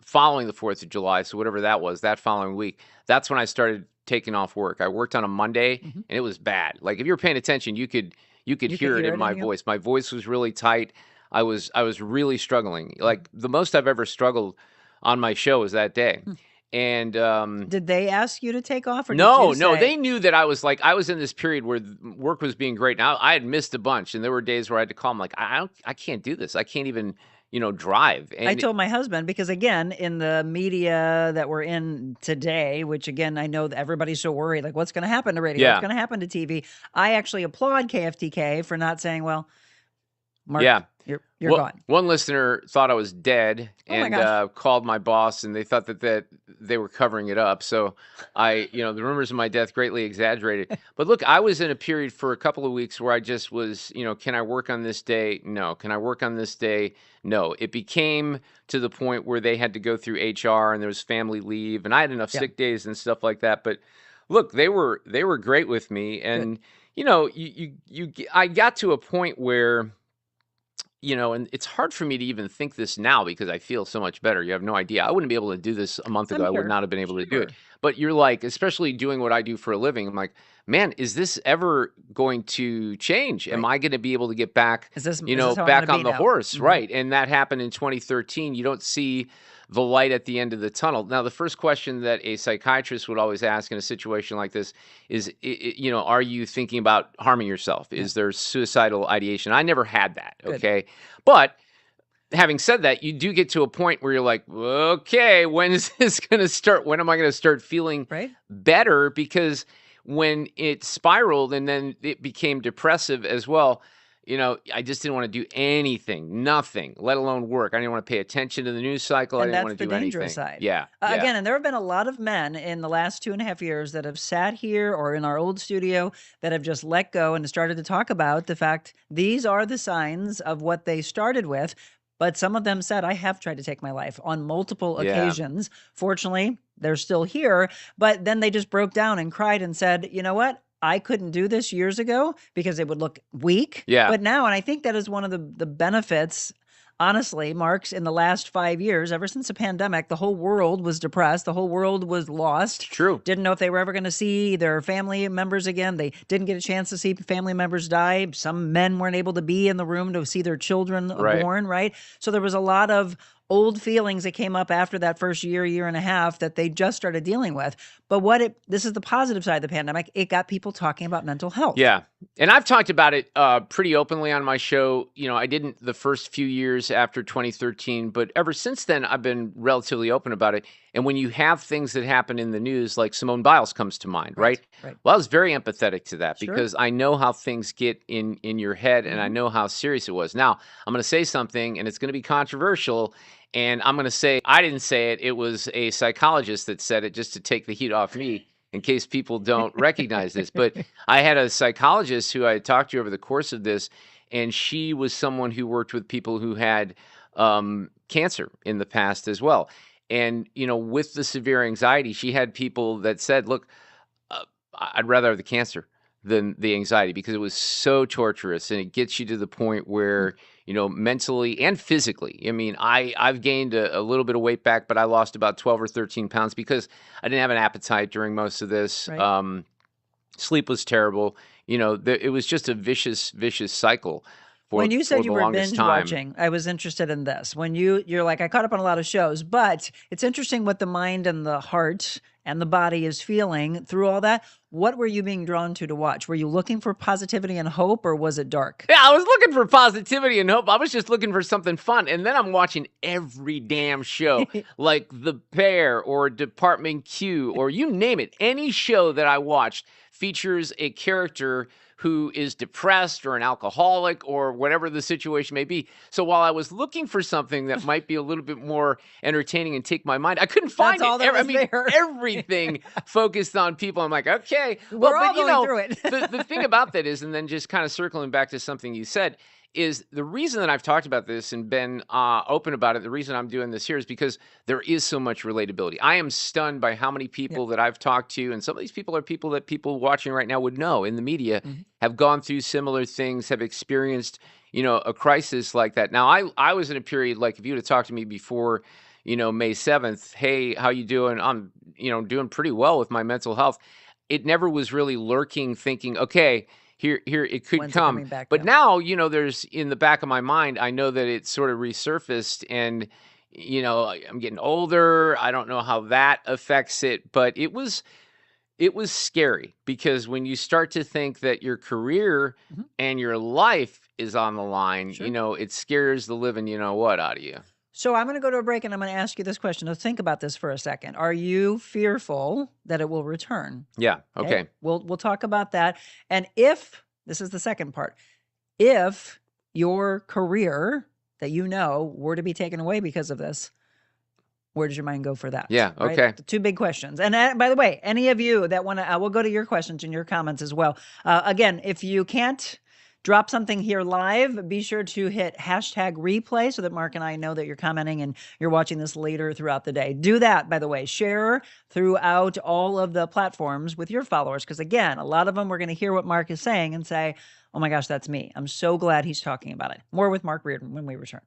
following the 4th of July, so whatever that was, that following week, that's when I started taking off work. I worked on a Monday, and it was bad. Like if you were paying attention, you could hear it in my voice. My voice was really tight. I was really struggling. Like the most I've ever struggled on my show was that day. And did they ask you to take off, or no, did you say... they knew that I was in this period where work was being great. Now I had missed a bunch, and there were days where I had to call. I'm like, I can't do this. I can't even drive. And I told my husband, because again, in the media that we're in today, which again, I know that everybody's so worried, like what's going to happen to radio? Yeah. What's going to happen to TV? I actually applaud KFTK for not saying, well, Mark, yeah. you're gone. One listener thought I was dead and called my boss, and they thought that they were covering it up. So the rumors of my death greatly exaggerated. But look, I was in a period for a couple of weeks where I just was, can I work on this day? No. Can I work on this day? No. It became to the point where they had to go through HR, and there was family leave, and I had enough sick days and stuff like that. But look, they were great with me, and I got to a point where, and it's hard for me to even think this now because I feel so much better. You have no idea. I wouldn't be able to do this a month ago. I would not have been able to do it. But you're like, especially doing what I do for a living, I'm like, man, is this ever going to change? Am I going to be able to get back, is this back on the horse? Right. And that happened in 2013. You don't see the light at the end of the tunnel. Now, the first question that a psychiatrist would always ask in a situation like this is, are you thinking about harming yourself? Yeah. Is there suicidal ideation? I never had that. Good. Okay. But having said that, you do get to a point where you're like, okay, when is this going to start? When am I going to start feeling better? Because when it spiraled and then it became depressive as well, I just didn't want to do anything, nothing, let alone work. I didn't want to pay attention to the news cycle. I And didn't that's want the to do dangerous anything. side. Yeah. Again, and there have been a lot of men in the last 2.5 years that have sat here or in our old studio that have just let go and started to talk about the fact these are the signs of what they started with. But some of them said, I have tried to take my life on multiple occasions. Fortunately, they're still here. But then they just broke down and cried and said, you know what? I couldn't do this years ago because it would look weak. Yeah. But now, and I think that is one of the benefits, honestly, Marks, in the last 5 years, ever since the pandemic, the whole world was depressed. The whole world was lost. True. Didn't know if they were ever going to see their family members again. They didn't get a chance to see family members die. Some men weren't able to be in the room to see their children born, right? So there was a lot of old feelings that came up after that first year and a half that they just started dealing with. But this is the positive side of the pandemic. It got people talking about mental health. Yeah. And I've talked about it pretty openly on my show. I didn't the first few years after 2013, but ever since then, I've been relatively open about it. And when you have things that happen in the news, like Simone Biles comes to mind, right? Well, I was very empathetic to that because I know how things get in your head and I know how serious it was. Now, I'm going to say something and it's going to be controversial. And I'm going to say, I didn't say it. It was a psychologist that said it just to take the heat off me in case people don't recognize this. But I had a psychologist who I talked to over the course of this, and she was someone who worked with people who had cancer in the past as well. And, with the severe anxiety, she had people that said, look, I'd rather have the cancer than the anxiety because it was so torturous and it gets you to the point where, mentally and physically. I mean, I've gained a little bit of weight back, but I lost about 12 or 13 pounds because I didn't have an appetite during most of this. Right. Sleep was terrible. It was just a vicious cycle. When you said you were binge binge watching, I was interested in this. When you're like, I caught up on a lot of shows, but it's interesting what the mind and the heart and the body is feeling through all that. What were you being drawn to watch? Were you looking for positivity and hope, or was it dark? Yeah, I was looking for positivity and hope. I was just looking for something fun. And then I'm watching every damn show, like The Bear or Department Q, or you name it. Any show that I watched features a character who is depressed or an alcoholic or whatever the situation may be. So while I was looking for something that might be a little bit more entertaining and take my mind, I couldn't find That's all it. that was there. Everything focused on people. I'm like, okay. We're all going through it. the thing about that is, and then just kind of circling back to something you said, is the reason that I've talked about this and been open about it, the reason I'm doing this here is because there is so much relatability. I am stunned by how many people that I've talked to, and some of these people are people that people watching right now would know in the media, have gone through similar things, have experienced, a crisis like that. Now, I was in a period, like if you would have talked to me before, May 7th, hey, how you doing? I'm, doing pretty well with my mental health. It never was really lurking, thinking, okay, here it could When's it come. coming back But down? now, there's in the back of my mind, I know that it's sort of resurfaced and, I'm getting older. I don't know how that affects it, but it was scary because when you start to think that your career and your life is on the line, it scares the living, out of you. So I'm going to go to a break and I'm going to ask you this question. Now think about this for a second. Are you fearful that it will return? Yeah. Okay. We'll talk about that. And if, this is the second part, if your career that were to be taken away because of this, where does your mind go for that? Yeah. Right? Okay. The two big questions. And by the way, any of you that want to, we'll go to your questions and your comments as well. Again, if you can't drop something here live, be sure to hit #replay so that Mark and I know that you're commenting and you're watching this later throughout the day. Do that, by the way. Share throughout all of the platforms with your followers because, again, a lot of them are going to hear what Mark is saying and say, oh my gosh, that's me. I'm so glad he's talking about it. More with Mark Reardon when we return.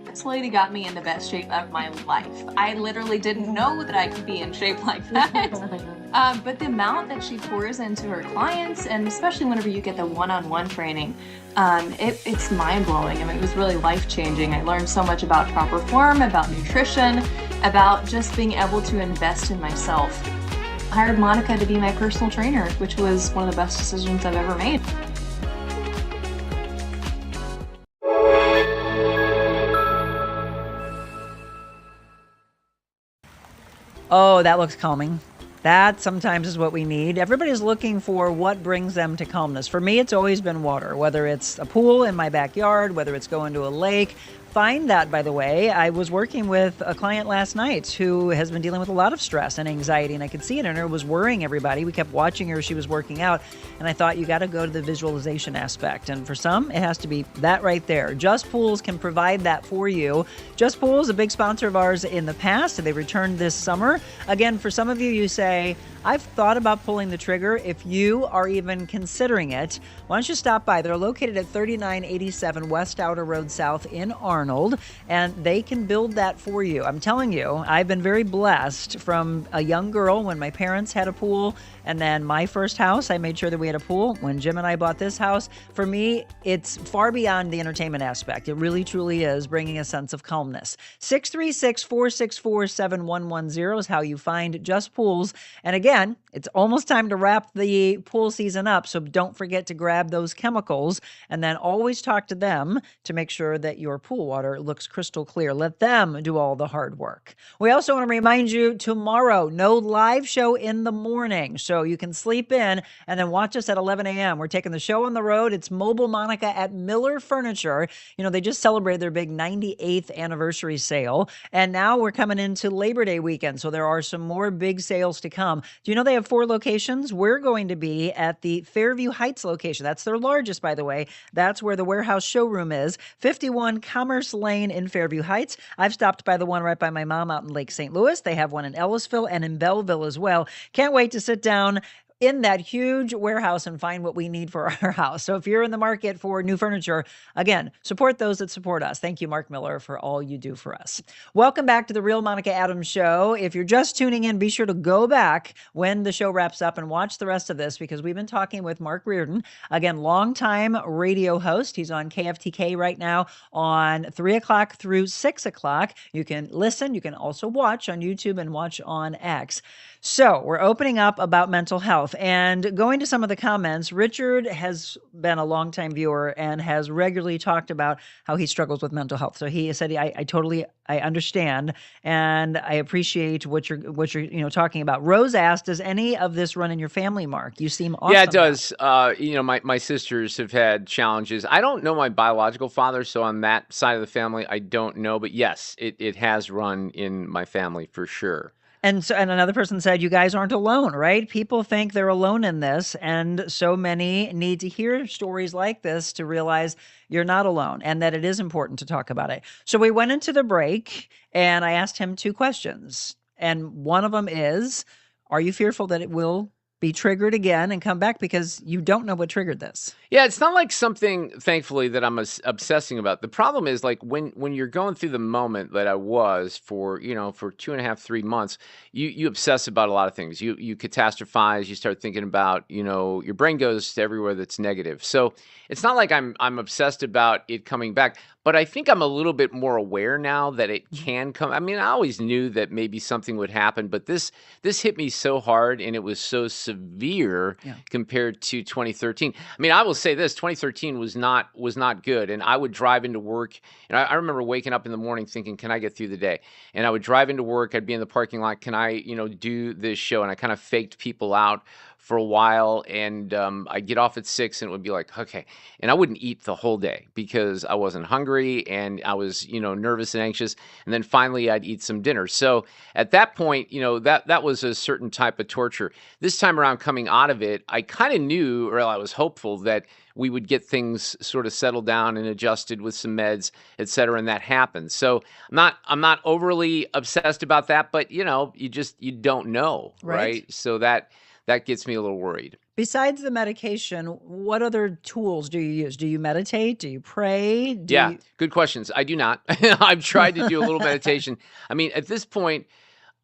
This lady got me in the best shape of my life. I literally didn't know that I could be in shape like that. But the amount that she pours into her clients, and especially whenever you get the one-on-one training, it's mind-blowing. I mean, it was really life-changing. I learned so much about proper form, about nutrition, about just being able to invest in myself. I hired Monica to be my personal trainer, which was one of the best decisions I've ever made. Oh, that looks calming. That sometimes is what we need. Everybody's looking for what brings them to calmness. For me, it's always been water, whether it's a pool in my backyard, whether it's going to a lake. Find that, by the way. I was working with a client last night who has been dealing with a lot of stress and anxiety, and I could see it in her. It was worrying everybody. We kept watching her as she was working out, and I thought, you got to go to the visualization aspect. And for some, it has to be that right there. Just Pools can provide that for you. Just Pools, a big sponsor of ours in the past, and they returned this summer. Again, for some of you, you say, I've thought about pulling the trigger. If you are even considering it, why don't you stop by? They're located at 3987 West Outer Road South in Arnold, and they can build that for you. I'm telling you, I've been very blessed from a young girl when my parents had a pool, and then my first house, I made sure that we had a pool. When Jim and I bought this house, for me, it's far beyond the entertainment aspect. It really, truly is bringing a sense of calmness. 636-464-7110 is how you find Just Pools. And again, it's almost time to wrap the pool season up, so don't forget to grab those chemicals and then always talk to them to make sure that your pool water looks crystal clear. Let them do all the hard work. We also want to remind you, tomorrow, no live show in the morning, so you can sleep in and then watch us at 11 a.m. We're taking the show on the road. It's Mobile Monica at Miller Furniture. You know, they just celebrated their big 98th anniversary sale, and now we're coming into Labor Day weekend, so there are some more big sales to come. Do you know they have 4 locations? We're going to be at the Fairview Heights location. That's their largest, by the way. That's where the warehouse showroom is, 51 Commerce Lane in Fairview Heights. I've stopped by the one right by my mom out in Lake St. Louis. They have one in Ellisville and in Belleville as well. Can't wait to sit down in that huge warehouse and find what we need for our house. So if you're in the market for new furniture, again, support those that support us. Thank you, Mark Miller, for all you do for us. Welcome back to the Real Monica Adams Show. If you're just tuning in, be sure to go back when the show wraps up and watch the rest of this, because we've been talking with Mark Reardon, again, longtime radio host. He's on KFTK right now on 3 o'clock through 6 o'clock. You can listen. You can also watch on YouTube and watch on X. So we're opening up about mental health and going to some of the comments. Richard has been a longtime viewer and has regularly talked about how he struggles with mental health. So he said, I understand, and I appreciate what you're talking about. Rose asked, does any of this run in your family, Mark? You seem awesome. Yeah, it does. My sisters have had challenges. I don't know my biological father, so on that side of the family, I don't know. But yes, it has run in my family for sure. And another person said, you guys aren't alone, right? People think they're alone in this, and so many need to hear stories like this to realize you're not alone and that it is important to talk about it. So we went into the break, and I asked him 2 questions. And one of them is, are you fearful that it will be triggered again and come back, because you don't know what triggered this? Yeah, it's not like something, thankfully, that I'm obsessing about. The problem is, like, when you're going through the moment that I was for 2.5, 3 months, you obsess about a lot of things. You catastrophize. You start thinking about, your brain goes to everywhere that's negative. So it's not like I'm obsessed about it coming back. But I think I'm a little bit more aware now that it can come. I mean, I always knew that maybe something would happen, but this hit me so hard, and it was so severe compared to 2013. I mean, I will say this: 2013 was not good, and I would drive into work, and I remember waking up in the morning thinking, "Can I get through the day?" And I would drive into work. I'd be in the parking lot. Can I, do this show? And I kind of faked people out for a while, and I'd get off at 6, and it would be like, okay. And I wouldn't eat the whole day because I wasn't hungry, and I was, nervous and anxious. And then finally I'd eat some dinner. So at that point, that was a certain type of torture. This time around, coming out of it, I kind of knew, or I was hopeful, that we would get things sort of settled down and adjusted with some meds, et cetera, and that happened. So I'm not overly obsessed about that, but you don't know, right? So that gets me a little worried. Besides the medication, what other tools do you use? Do you meditate? Do you pray? Good questions. I do not. I've tried to do a little meditation. I mean, at this point,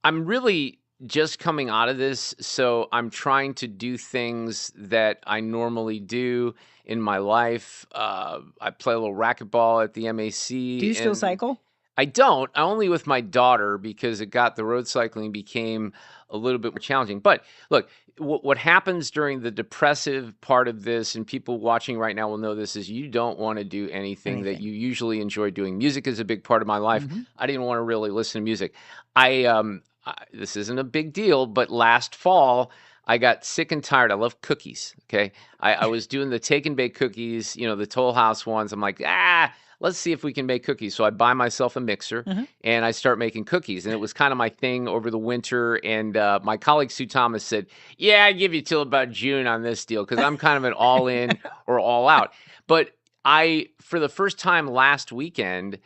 I'm really just coming out of this, so I'm trying to do things that I normally do in my life. I play a little racquetball at the MAC. Do you still cycle? I don't. Only with my daughter, because the road cycling became a little bit more challenging. But look, what happens during the depressive part of this, and people watching right now will know this, is you don't want to do anything that you usually enjoy doing. Music is a big part of my life. I didn't want to really listen to music. this isn't a big deal, but last fall I got sick and tired. I love cookies. Okay. I was doing the take and bake cookies, the Toll House ones. I'm like, let's see if we can make cookies. So I buy myself a mixer and I start making cookies. And it was kind of my thing over the winter. And my colleague Sue Thomas said, yeah, I give you till about June on this deal because I'm kind of an all in or all out. But for the first time last weekend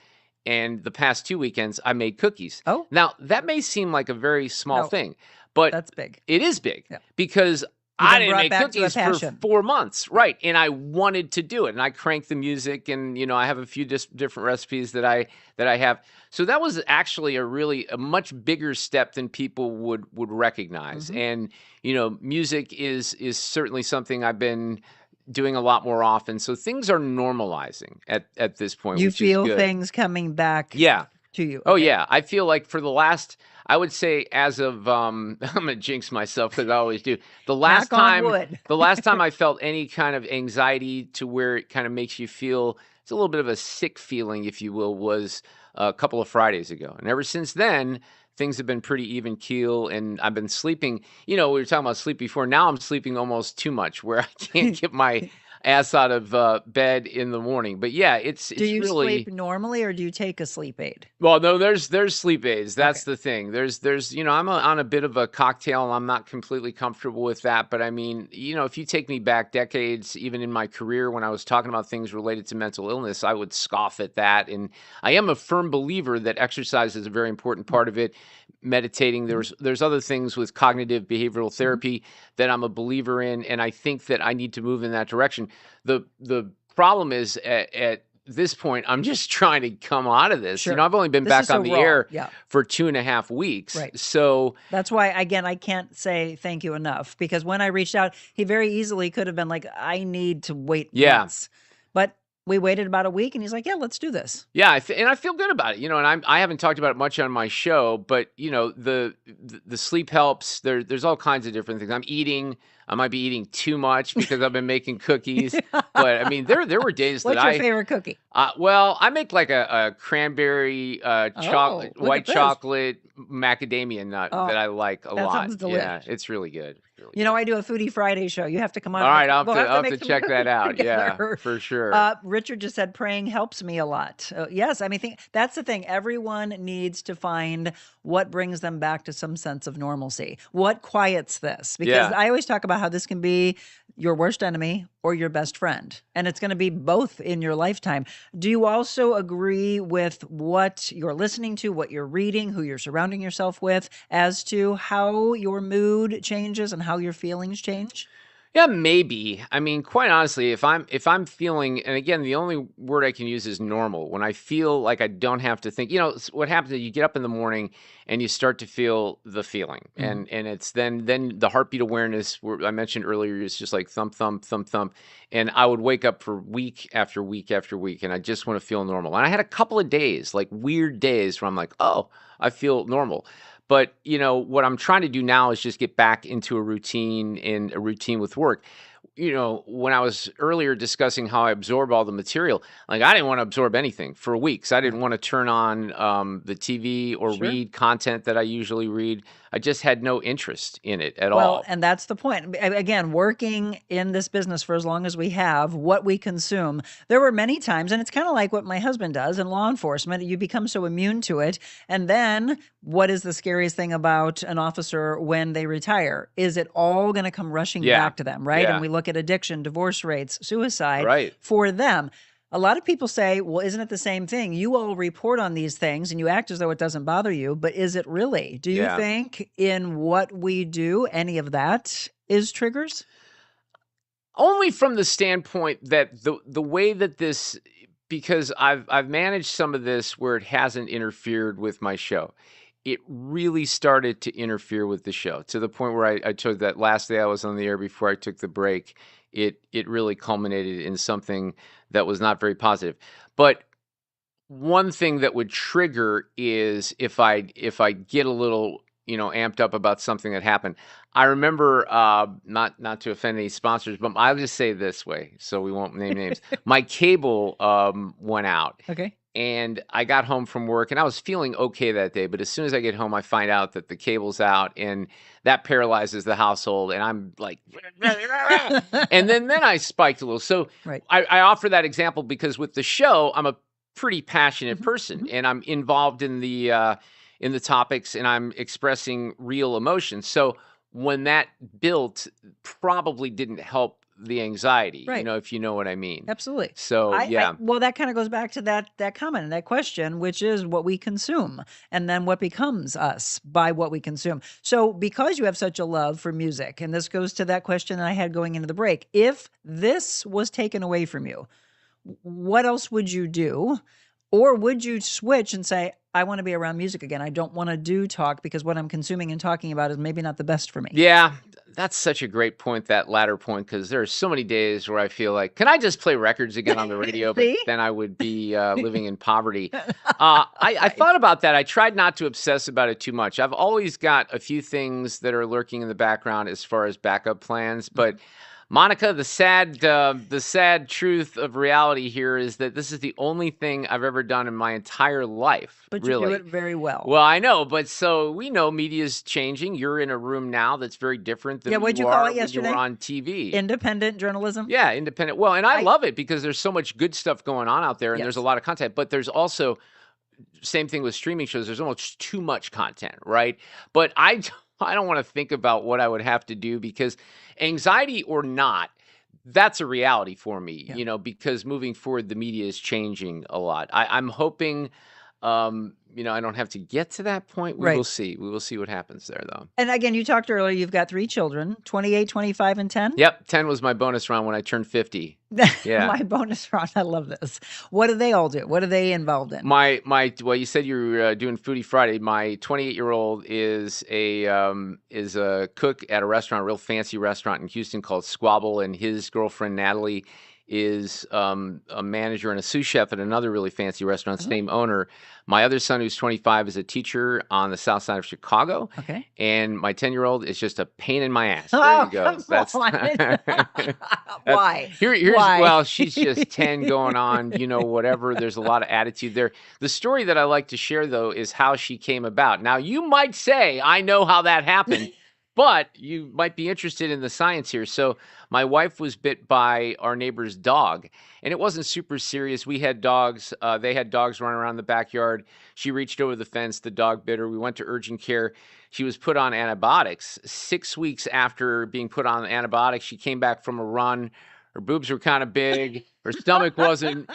and the past 2 weekends, I made cookies. Oh. Now, that may seem like a very small thing, but that's big. It is big Yeah. because You've I been didn't brought make back to a cookies for passion. 4 months. Right. And I wanted to do it. And I cranked the music and, I have a few different recipes that I have. So that was actually a much bigger step than people would recognize. And, music is certainly something I've been doing a lot more often. So things are normalizing at this point. You which feel is good. things coming back Yeah. to you. Oh Okay. yeah, I feel like for the last, I would say as of, I'm gonna jinx myself because I always do. The last Knock on time, wood. the last time I felt any kind of anxiety to where it kind of makes you feel, it's a little bit of a sick feeling, if you will, was a couple of Fridays ago. And ever since then, things have been pretty even keel, and I've been sleeping. We were talking about sleep before. Now I'm sleeping almost too much, where I can't get my ass out of bed in the morning. But yeah, it's Do you really. sleep normally or do you take a sleep aid? Well, no, there's sleep aids. That's the thing. There's I'm on a bit of a cocktail and I'm not completely comfortable with that. But I mean, if you take me back decades, even in my career when I was talking about things related to mental illness, I would scoff at that. And I am a firm believer that exercise is a very important part of it. Meditating, there's other things with cognitive behavioral therapy that I'm a believer in, and I think that I need to move in that direction. The problem is at this point, I'm just trying to come out of this. Sure. I've only been This back is on so the raw. air Yeah. for 2.5 weeks. Right. So That's why, again, I can't say thank you enough, because when I reached out, he very easily could have been like, I need to wait months. But we waited about a week and he's like, yeah, let's do this. yeah, and I feel good about it. And I haven't talked about it much on my show, but the sleep helps. There's all kinds of different things. I might be eating too much because I've been making cookies. But I mean, there were days What's that your favorite cookie? Well, I make like a cranberry chocolate, look white at this. chocolate macadamia nut that I like a that lot. sounds delicious. Yeah, it's really good. I do a Foodie Friday show. You have to come on. All right, We'll I'll have make to some check that cookies out. Yeah, together. for sure. Richard just said praying helps me a lot. Yes, I mean, that's the thing. Everyone needs to find what brings them back to some sense of normalcy. What quiets this? Because Yeah. I always talk about how this can be your worst enemy or your best friend, and it's going to be both in your lifetime. Do you also agree with what you're listening to, what you're reading, who you're surrounding yourself with, as to how your mood changes and how your feelings change? Yeah, maybe. I mean, quite honestly, if I'm feeling, and again, the only word I can use is normal. When I feel like I don't have to think, what happens is you get up in the morning and you start to feel the feeling, and it's then the heartbeat awareness where I mentioned earlier is just like thump thump thump thump, and I would wake up for week after week after week, and I just want to feel normal. And I had a couple of days, like weird days, where I'm like, oh, I feel normal. But, what I'm trying to do now is just get back into a routine and a routine with work. When I was earlier discussing how I absorb all the material, like I didn't want to absorb anything for weeks. I didn't want to turn on the TV or read content that I usually read. I just had no interest in it at all. Well, and that's the point. Again, working in this business for as long as we have, what we consume, there were many times, and it's kind of like what my husband does in law enforcement, you become so immune to it. And then what is the scariest thing about an officer when they retire? Is it all going to come rushing back to them, right? Yeah. And we look at addiction, divorce rates, suicide Right. for them. A lot of people say, well, isn't it the same thing? You all report on these things and you act as though it doesn't bother you, but is it really? Do you Yeah. think in what we do, any of that is triggers? Only from the standpoint that the way that this, because I've managed some of this where it hasn't interfered with my show. It really started to interfere with the show to the point where I took that last day I was on the air before I took the break. It really culminated in something that was not very positive. But one thing that would trigger is if I get a little amped up about something that happened. I remember not to offend any sponsors, but I'll just say it this way, so we won't name names. My cable went out. Okay. And I got home from work and I was feeling okay that day. But as soon as I get home, I find out that the cable's out and that paralyzes the household. And I'm like, and then I spiked a little. So Right. I offer that example because with the show, I'm a pretty passionate person and I'm involved in the topics and I'm expressing real emotions. So when that built, probably didn't help the anxiety, Right. if you know what I mean. Absolutely. So yeah. Well, that kind of goes back to that comment and that question, which is what we consume, and then what becomes us by what we consume. So, because you have such a love for music, and this goes to that question that I had going into the break, if this was taken away from you, what else would you do? Or would you switch and say, I want to be around music again. I don't want to do talk because what I'm consuming and talking about is maybe not the best for me. Yeah, that's such a great point, that latter point, because there are so many days where I feel like, can I just play records again on the radio? But See? then I would be living in poverty. I thought about that. I tried not to obsess about it too much. I've always got a few things that are lurking in the background as far as backup plans, but Monica, the sad truth of reality here is that this is the only thing I've ever done in my entire life. But you really. do it very well. Well, I know, but so we know media's changing. You're in a room now that's very different than what'd you you call are it yesterday? when you were on TV. Independent journalism? Yeah, independent. Well, and I love it because there's so much good stuff going on out there and there's a lot of content, but there's also, same thing with streaming shows, there's almost too much content, right? But I don't want to think about what I would have to do because anxiety or not, that's a reality for me, because moving forward, the media is changing a lot. I'm hoping, I don't have to get to that point. We will see. We will see what happens there, though. And again, you talked earlier, you've got 3 children, 28, 25, and 10? Yep. 10 was my bonus round when I turned 50. Yeah. My bonus round. I love this. What do they all do? What are they involved in? Well, you said you were doing Foodie Friday. My 28-year-old is a cook at a restaurant, a real fancy restaurant in Houston called Squabble, and his girlfriend Natalie is a manager and a sous chef at another really fancy restaurant, same owner. My other son, who's 25, is a teacher on the south side of Chicago. Okay. And my 10-year-old is just a pain in my ass. Oh, There you go. That's why. Here's Why? Well, she's just 10 going on, whatever. There's a lot of attitude there. The story that I like to share, though, is how she came about. Now, you might say, I know how that happened. But you might be interested in the science here. So my wife was bit by our neighbor's dog, and it wasn't super serious. We had dogs. They had dogs running around the backyard. She reached over the fence. The dog bit her. We went to urgent care. She was put on antibiotics. 6 weeks after being put on antibiotics, she came back from a run. Her boobs were kind of big. Her stomach wasn't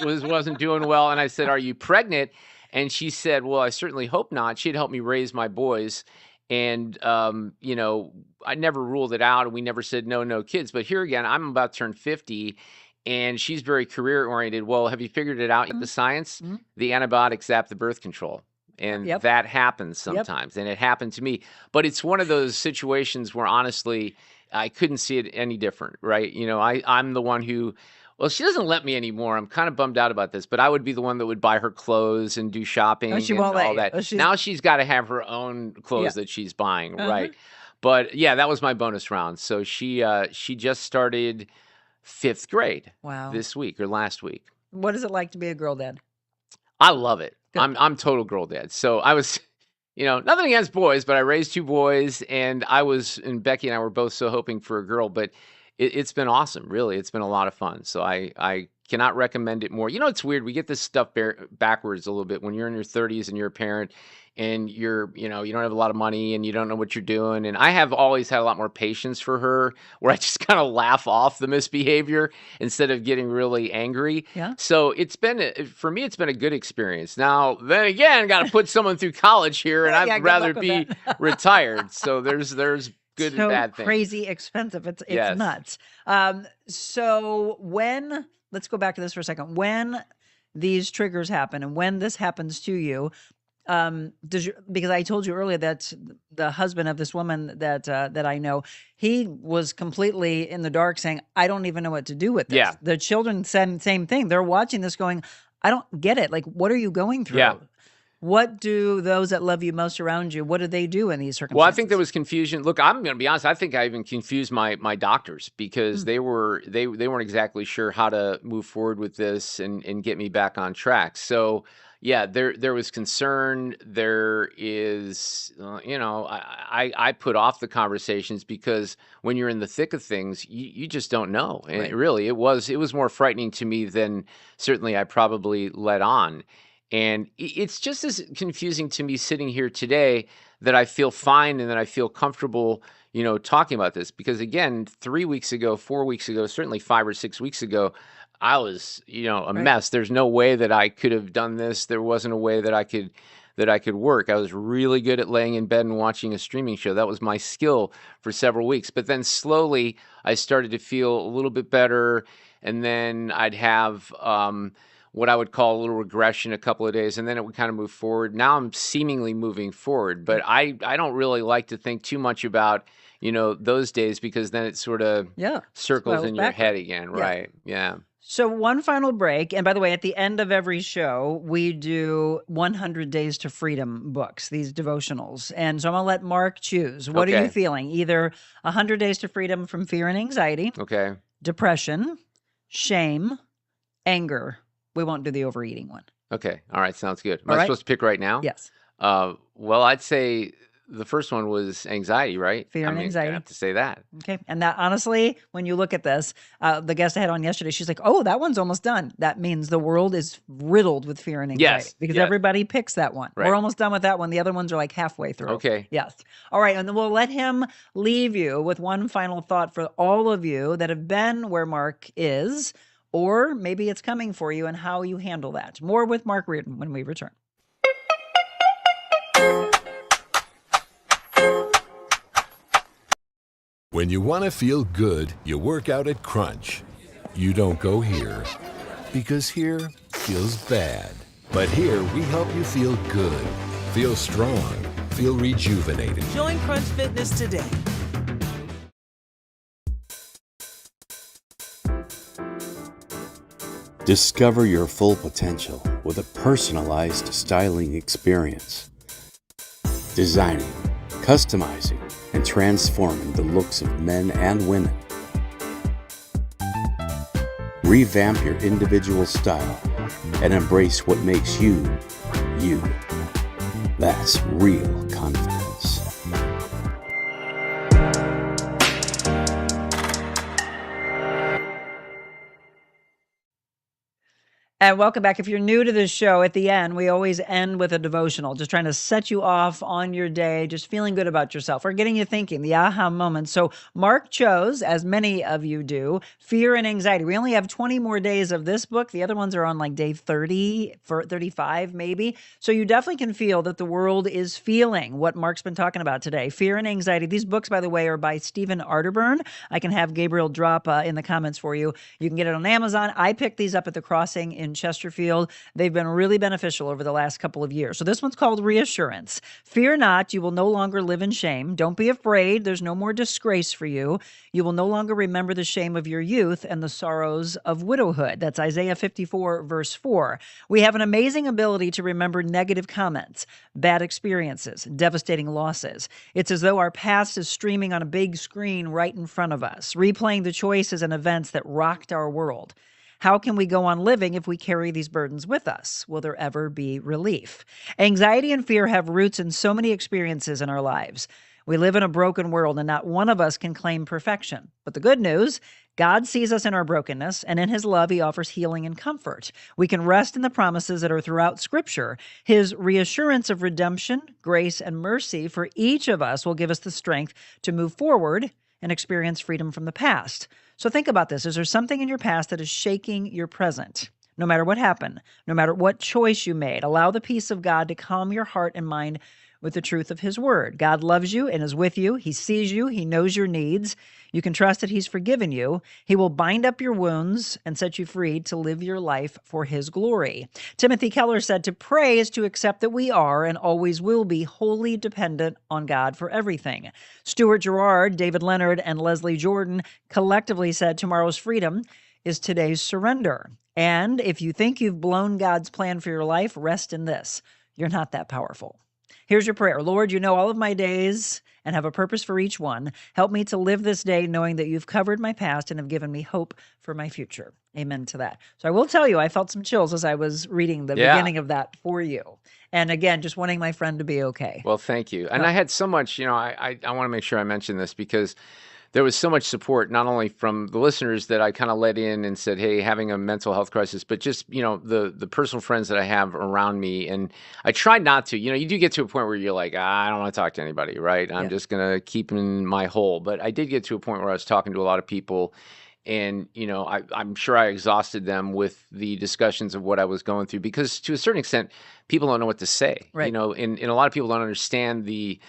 doing well. And I said, "Are you pregnant?" And she said, "Well, I certainly hope not." She'd helped me raise my boys. And, I never ruled it out and we never said no kids. But here again, I'm about to turn 50 and she's very career oriented. Well, have you figured it out? The science, the antibiotics zap the birth control. And that happens sometimes. And it happened to me. But it's one of those situations where honestly, I couldn't see it any different, right? I'm the one who... Well, she doesn't let me anymore. I'm kind of bummed out about this, but I would be the one that would buy her clothes and do shopping she and won't let all you. that. Now she's got to have her own clothes that she's buying, right? But yeah, that was my bonus round. So she just started 5th grade this week or last week. What is it like to be a girl dad? I love it. I'm total girl dad. So I was, nothing against boys, but I raised 2 boys and Becky and I were both so hoping for a girl, but it's been awesome, really. It's been a lot of fun. So I cannot recommend it more. It's weird. We get this stuff backwards a little bit when you're in your 30s and you're a parent and you don't have a lot of money and you don't know what you're doing. And I have always had a lot more patience for her where I just kind of laugh off the misbehavior instead of getting really angry. Yeah. So for me, it's been a good experience. Now, then again, got to put someone through college here and I'd rather be retired. So there's good and bad things. Crazy expensive. It's nuts. So let's go back to this for a second. When these triggers happen and when this happens to you, because I told you earlier that the husband of this woman that I know, he was completely in the dark saying, I don't even know what to do with this. Yeah. The children said the same thing. They're watching this going, I don't get it. Like, what are you going through? Yeah. What do those that love you most around you, what do they do in these circumstances? Well, I think there was confusion. Look, I'm going to be honest. I think I even confused my doctors because they weren't exactly sure how to move forward with this and get me back on track. So yeah, there was concern. There is, I put off the conversations because when you're in the thick of things, you just don't know. And Right. it was more frightening to me than certainly I probably let on. And it's just as confusing to me sitting here today that I feel fine and that I feel comfortable, talking about this. Because again, 3 weeks ago, 4 weeks ago, certainly 5 or 6 weeks ago, I was, a Right. mess. There's no way that I could have done this. There wasn't a way that I could work. I was really good at laying in bed and watching a streaming show. That was my skill for several weeks. But then slowly I started to feel a little bit better. And then I'd have what I would call a little regression a couple of days, and then it would kind of move forward. Now I'm seemingly moving forward, but I don't really like to think too much about, those days because then it sort of circles Spirals in your backward. head again. Yeah. Right. Yeah. So one final break. And by the way, at the end of every show, we do 100 Days to Freedom books, these devotionals. And so I'm going to let Mark choose. What are you Okay. feeling? Either 100 Days to Freedom from fear and anxiety, Okay. depression, shame, anger. We won't do the overeating one. Okay. All right. Sounds good. Am All I right. supposed to pick right now? Yes. Well, I'd say the first one was anxiety, right? Fear and I anxiety. have to say that. Okay. And that honestly, when you look at this, the guest I had on yesterday, she's like, oh, that one's almost done. That means the world is riddled with fear and anxiety because yes. everybody picks that one. Right. We're almost done with that one. The other ones are like halfway through. Okay. Yes. All right. And then we'll let him leave you with one final thought for all of you that have been where Mark is, or maybe it's coming for you and how you handle that. More with Mark Reardon when we return. When you want to feel good, you work out at Crunch. You don't go here, because here feels bad. But here we help you feel good, feel strong, feel rejuvenated. Join Crunch Fitness today. Discover your full potential with a personalized styling experience. Designing, customizing, and transforming the looks of men and women. Revamp your individual style and embrace what makes you, you. That's real confidence. And welcome back. If you're new to this show, at the end, we always end with a devotional, just trying to set you off on your day, just feeling good about yourself or getting you thinking, the aha moment. So Mark chose, as many of you do, fear and anxiety. We only have 20 more days of this book. The other ones are on like day 30, 35 maybe. So you definitely can feel that the world is feeling what Mark's been talking about today. Fear and anxiety. These books, by the way, are by Stephen Arterburn. I can have Gabriel drop in the comments for you. You can get it on Amazon. I picked these up at the Crossing in Chesterfield. They've been really beneficial over the last couple of years. So this one's called Reassurance. Fear not, you will no longer live in shame. Don't be afraid. There's no more disgrace for you. You will no longer remember the shame of your youth and the sorrows of widowhood. That's Isaiah 54, verse 4. We have an amazing ability to remember negative comments, bad experiences, devastating losses. It's as though our past is streaming on a big screen right in front of us, replaying the choices and events that rocked our world. How can we go on living if we carry these burdens with us? Will there ever be relief? Anxiety and fear have roots in so many experiences in our lives. We live in a broken world, and not one of us can claim perfection. But the good news, God sees us in our brokenness, and in His love, He offers healing and comfort. We can rest in the promises that are throughout Scripture. His reassurance of redemption, grace, and mercy for each of us will give us the strength to move forward and experience freedom from the past. So think about this. Is there something in your past that is shaking your present? No matter what happened, no matter what choice you made, allow the peace of God to calm your heart and mind with the truth of His word. God loves you and is with you. He sees you. He knows your needs. You can trust that He's forgiven you. He will bind up your wounds and set you free to live your life for His glory. Timothy Keller said, to pray is to accept that we are and always will be wholly dependent on God for everything. Stuart Gerard, David Leonard, and Leslie Jordan collectively said, tomorrow's freedom is today's surrender. And if you think you've blown God's plan for your life, rest in this. You're not that powerful. Here's your prayer. Lord, you know all of my days and have a purpose for each one. Help me to live this day knowing that you've covered my past and have given me hope for my future. Amen to that. So I will tell you, I felt some chills as I was reading the Yeah. beginning of that for you. And again, just wanting my friend to be okay. Well, thank you. And I had so much, I want to make sure I mention this because there was so much support, not only from the listeners that I kind of let in and said, hey, having a mental health crisis, but just, the personal friends that I have around me. And I tried not to, you do get to a point where you're like, I don't want to talk to anybody, right? I'm just going to keep in my hole. But I did get to a point where I was talking to a lot of people. And, I'm sure I exhausted them with the discussions of what I was going through because to a certain extent, people don't know what to say, Right. and a lot of people don't understand the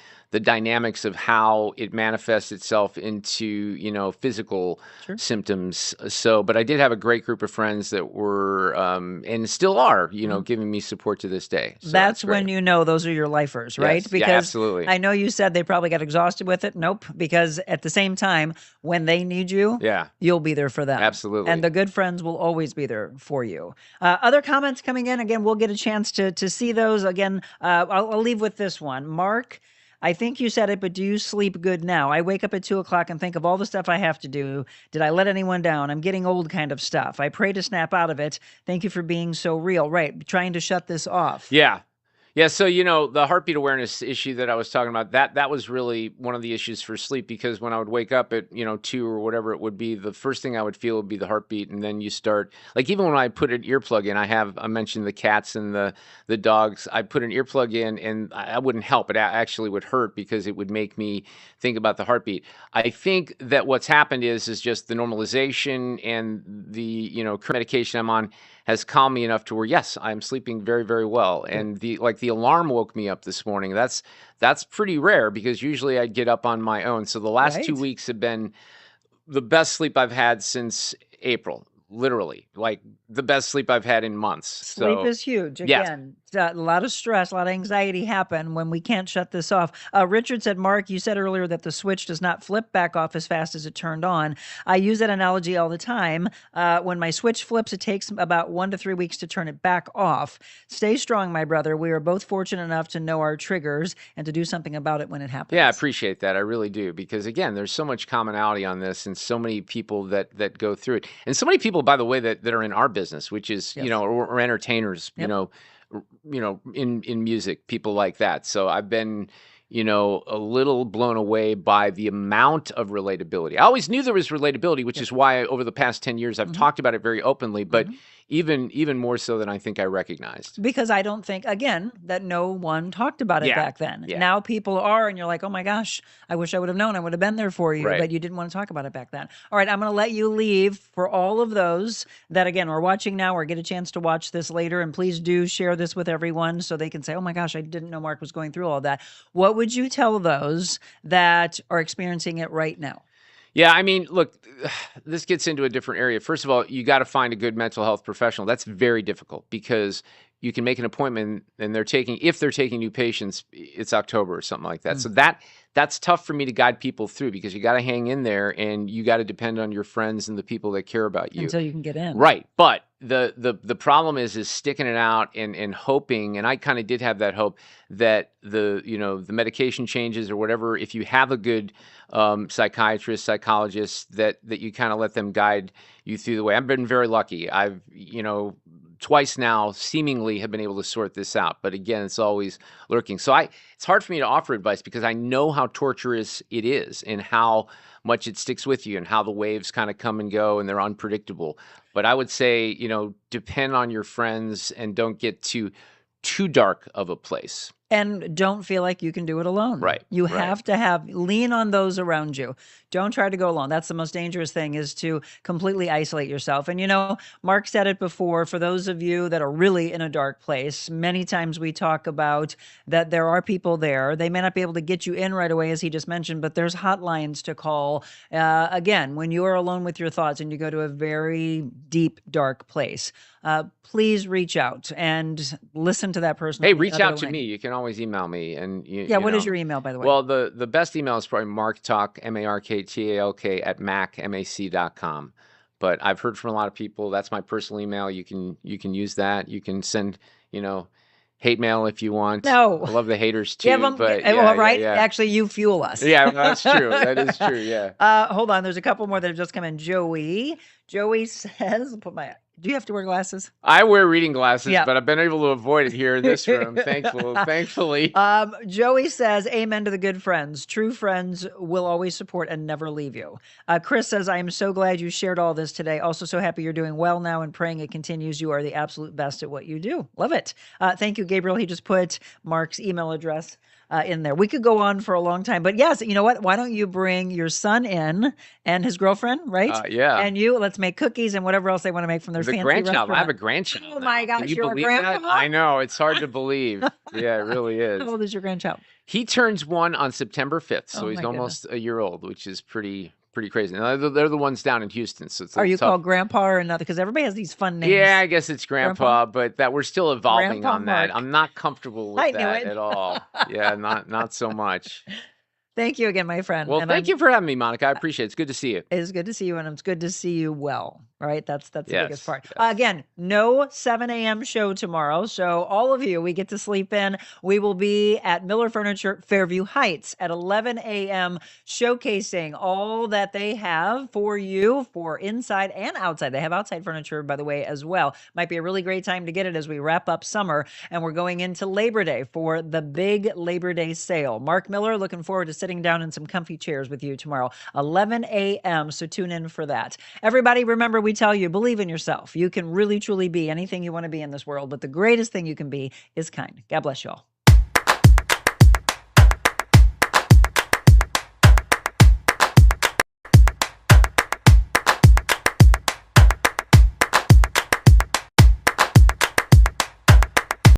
dynamics of how it manifests itself into, physical symptoms. So, but I did have a great group of friends that were, and still are, giving me support to this day. So that's when great. you know those are your lifers, right? Yes. Because Yeah, absolutely. I know you said they probably got exhausted with it. Nope. Because at the same time, when they need you, Yeah. you'll be there for them. Absolutely. And the good friends will always be there for you. Other comments coming in. Again, we'll get a chance to see those. Again, I'll leave with this one. Mark, I think you said it, but do you sleep good now? I wake up at 2:00 and think of all the stuff I have to do. Did I let anyone down? I'm getting old kind of stuff. I pray to snap out of it. Thank you for being so real. Right. Trying to shut this off. Yeah. Yeah, so the heartbeat awareness issue that I was talking about, that was really one of the issues for sleep because when I would wake up at 2 or whatever it would be, the first thing I would feel would be the heartbeat, and then you start like even when I put an earplug in, I mentioned the cats and the dogs. I put an earplug in, and I wouldn't help. It actually would hurt because it would make me think about the heartbeat. I think that what's happened is just the normalization and the current medication I'm on has calmed me enough to where yes, I'm sleeping very, very well. And the alarm woke me up this morning. That's pretty rare because usually I'd get up on my own. So the last 2 weeks have been the best sleep I've had since April. Literally, like the best sleep I've had in months. Sleep is huge. Yes. Again, a lot of stress, a lot of anxiety happen when we can't shut this off. Richard said, Mark, you said earlier that the switch does not flip back off as fast as it turned on. I use that analogy all the time. When my switch flips, it takes about 1 to 3 weeks to turn it back off. Stay strong, my brother. We are both fortunate enough to know our triggers and to do something about it when it happens. Yeah, I appreciate that. I really do. Because again, there's so much commonality on this and so many people that go through it. And so many people, by the way, that are in our business, which is, or entertainers, in music, people like that. So I've been, a little blown away by the amount of relatability. I always knew there was relatability, which is why over the past 10 years, I've talked about it very openly, but even more so than I think I recognized. Because I don't think, again, that no one talked about it back then. Yeah. Now people are, and you're like, oh my gosh, I wish I would have known. I would have been there for you, Right. but you didn't want to talk about it back then. All right, I'm going to let you leave for all of those that, again, are watching now or get a chance to watch this later. And please do share this with everyone so they can say, oh my gosh, I didn't know Mark was going through all that. What would you tell those that are experiencing it right now? Yeah, I mean, look, this gets into a different area. First of all, you got to find a good mental health professional. That's very difficult because you can make an appointment and if they're taking new patients, it's October or something like that. So that's tough for me to guide people through because you got to hang in there and you got to depend on your friends and the people that care about you. Until you can get in. Right. But the problem is sticking it out and hoping, and I kind of did have that hope that the medication changes or whatever, if you have a good psychiatrist, psychologist, that you kind of let them guide you through the way. I've been very lucky. I've, twice now seemingly have been able to sort this out. But again, it's always lurking. So it's hard for me to offer advice because I know how torturous it is and how much it sticks with you and how the waves kind of come and go and they're unpredictable. But I would say, depend on your friends and don't get too dark of a place. And don't feel like you can do it alone. Right. You have to lean on those around you. Don't try to go alone. That's the most dangerous thing, is to completely isolate yourself. And Mark said it before, for those of you that are really in a dark place, many times we talk about that there are people there. They may not be able to get you in right away, as he just mentioned, but there's hotlines to call. Again, when you are alone with your thoughts and you go to a very deep, dark place, please reach out and listen to that person. Hey, reach out to me. You can always email me. And what is your email, by the way? Well, the best email is probably marktalk, MARKTALK @mac.com. But I've heard from a lot of people. That's my personal email. You can use that. You can send, hate mail if you want. No. I love the haters too. Give them, but well, right? yeah. Actually, you fuel us. Yeah, that's true. That is true. Yeah. Hold on. There's a couple more that have just come in. Joey says, do you have to wear glasses? I wear reading glasses, Yeah. but I've been able to avoid it here in this room, thankfully. Joey says, amen to the good friends. True friends will always support and never leave you. Chris says, I am so glad you shared all this today. Also so happy you're doing well now and praying it continues. You are the absolute best at what you do. Love it. Thank you, Gabriel. He just put Mark's email address in there. We could go on for a long time, but yes, you know what? Why don't you bring your son in and his girlfriend, right? Yeah. And let's make cookies and whatever else they want to make from their fancy grandchild. restaurant. I have a grandchild. Oh my gosh, Can you you're a believe that? grandpa? I know. It's hard to believe. Yeah, it really is. How old is your grandchild? He turns 1 on September 5th, so Oh, he's my almost a year old, which is pretty crazy. Now, they're the ones down in Houston, so it's Are you tough. called grandpa or another? Because everybody has these fun names. Yeah, I guess it's grandpa, but that we're still evolving Grandpa on that. Mark. I'm not comfortable I with knew that it. at all. Yeah, not so much. Thank you again, my friend. Well, And thank you for having me, Monica. I appreciate it. It's good to see you. It is good to see you, and it's good to see you well. Right? That's the biggest Yes, part. yes. Again, no 7 a.m. show tomorrow. So all of you, we get to sleep in. We will be at Miller Furniture, Fairview Heights at 11 a.m. showcasing all that they have for you for inside and outside. They have outside furniture, by the way, as well. Might be a really great time to get it as we wrap up summer. And we're going into Labor Day for the big Labor Day sale. Mark Miller, looking forward to sitting down in some comfy chairs with you tomorrow, 11 a.m. So tune in for that. Everybody, remember, we tell you, believe in yourself. You can really, truly be anything you want to be in this world, but the greatest thing you can be is kind. God bless you all.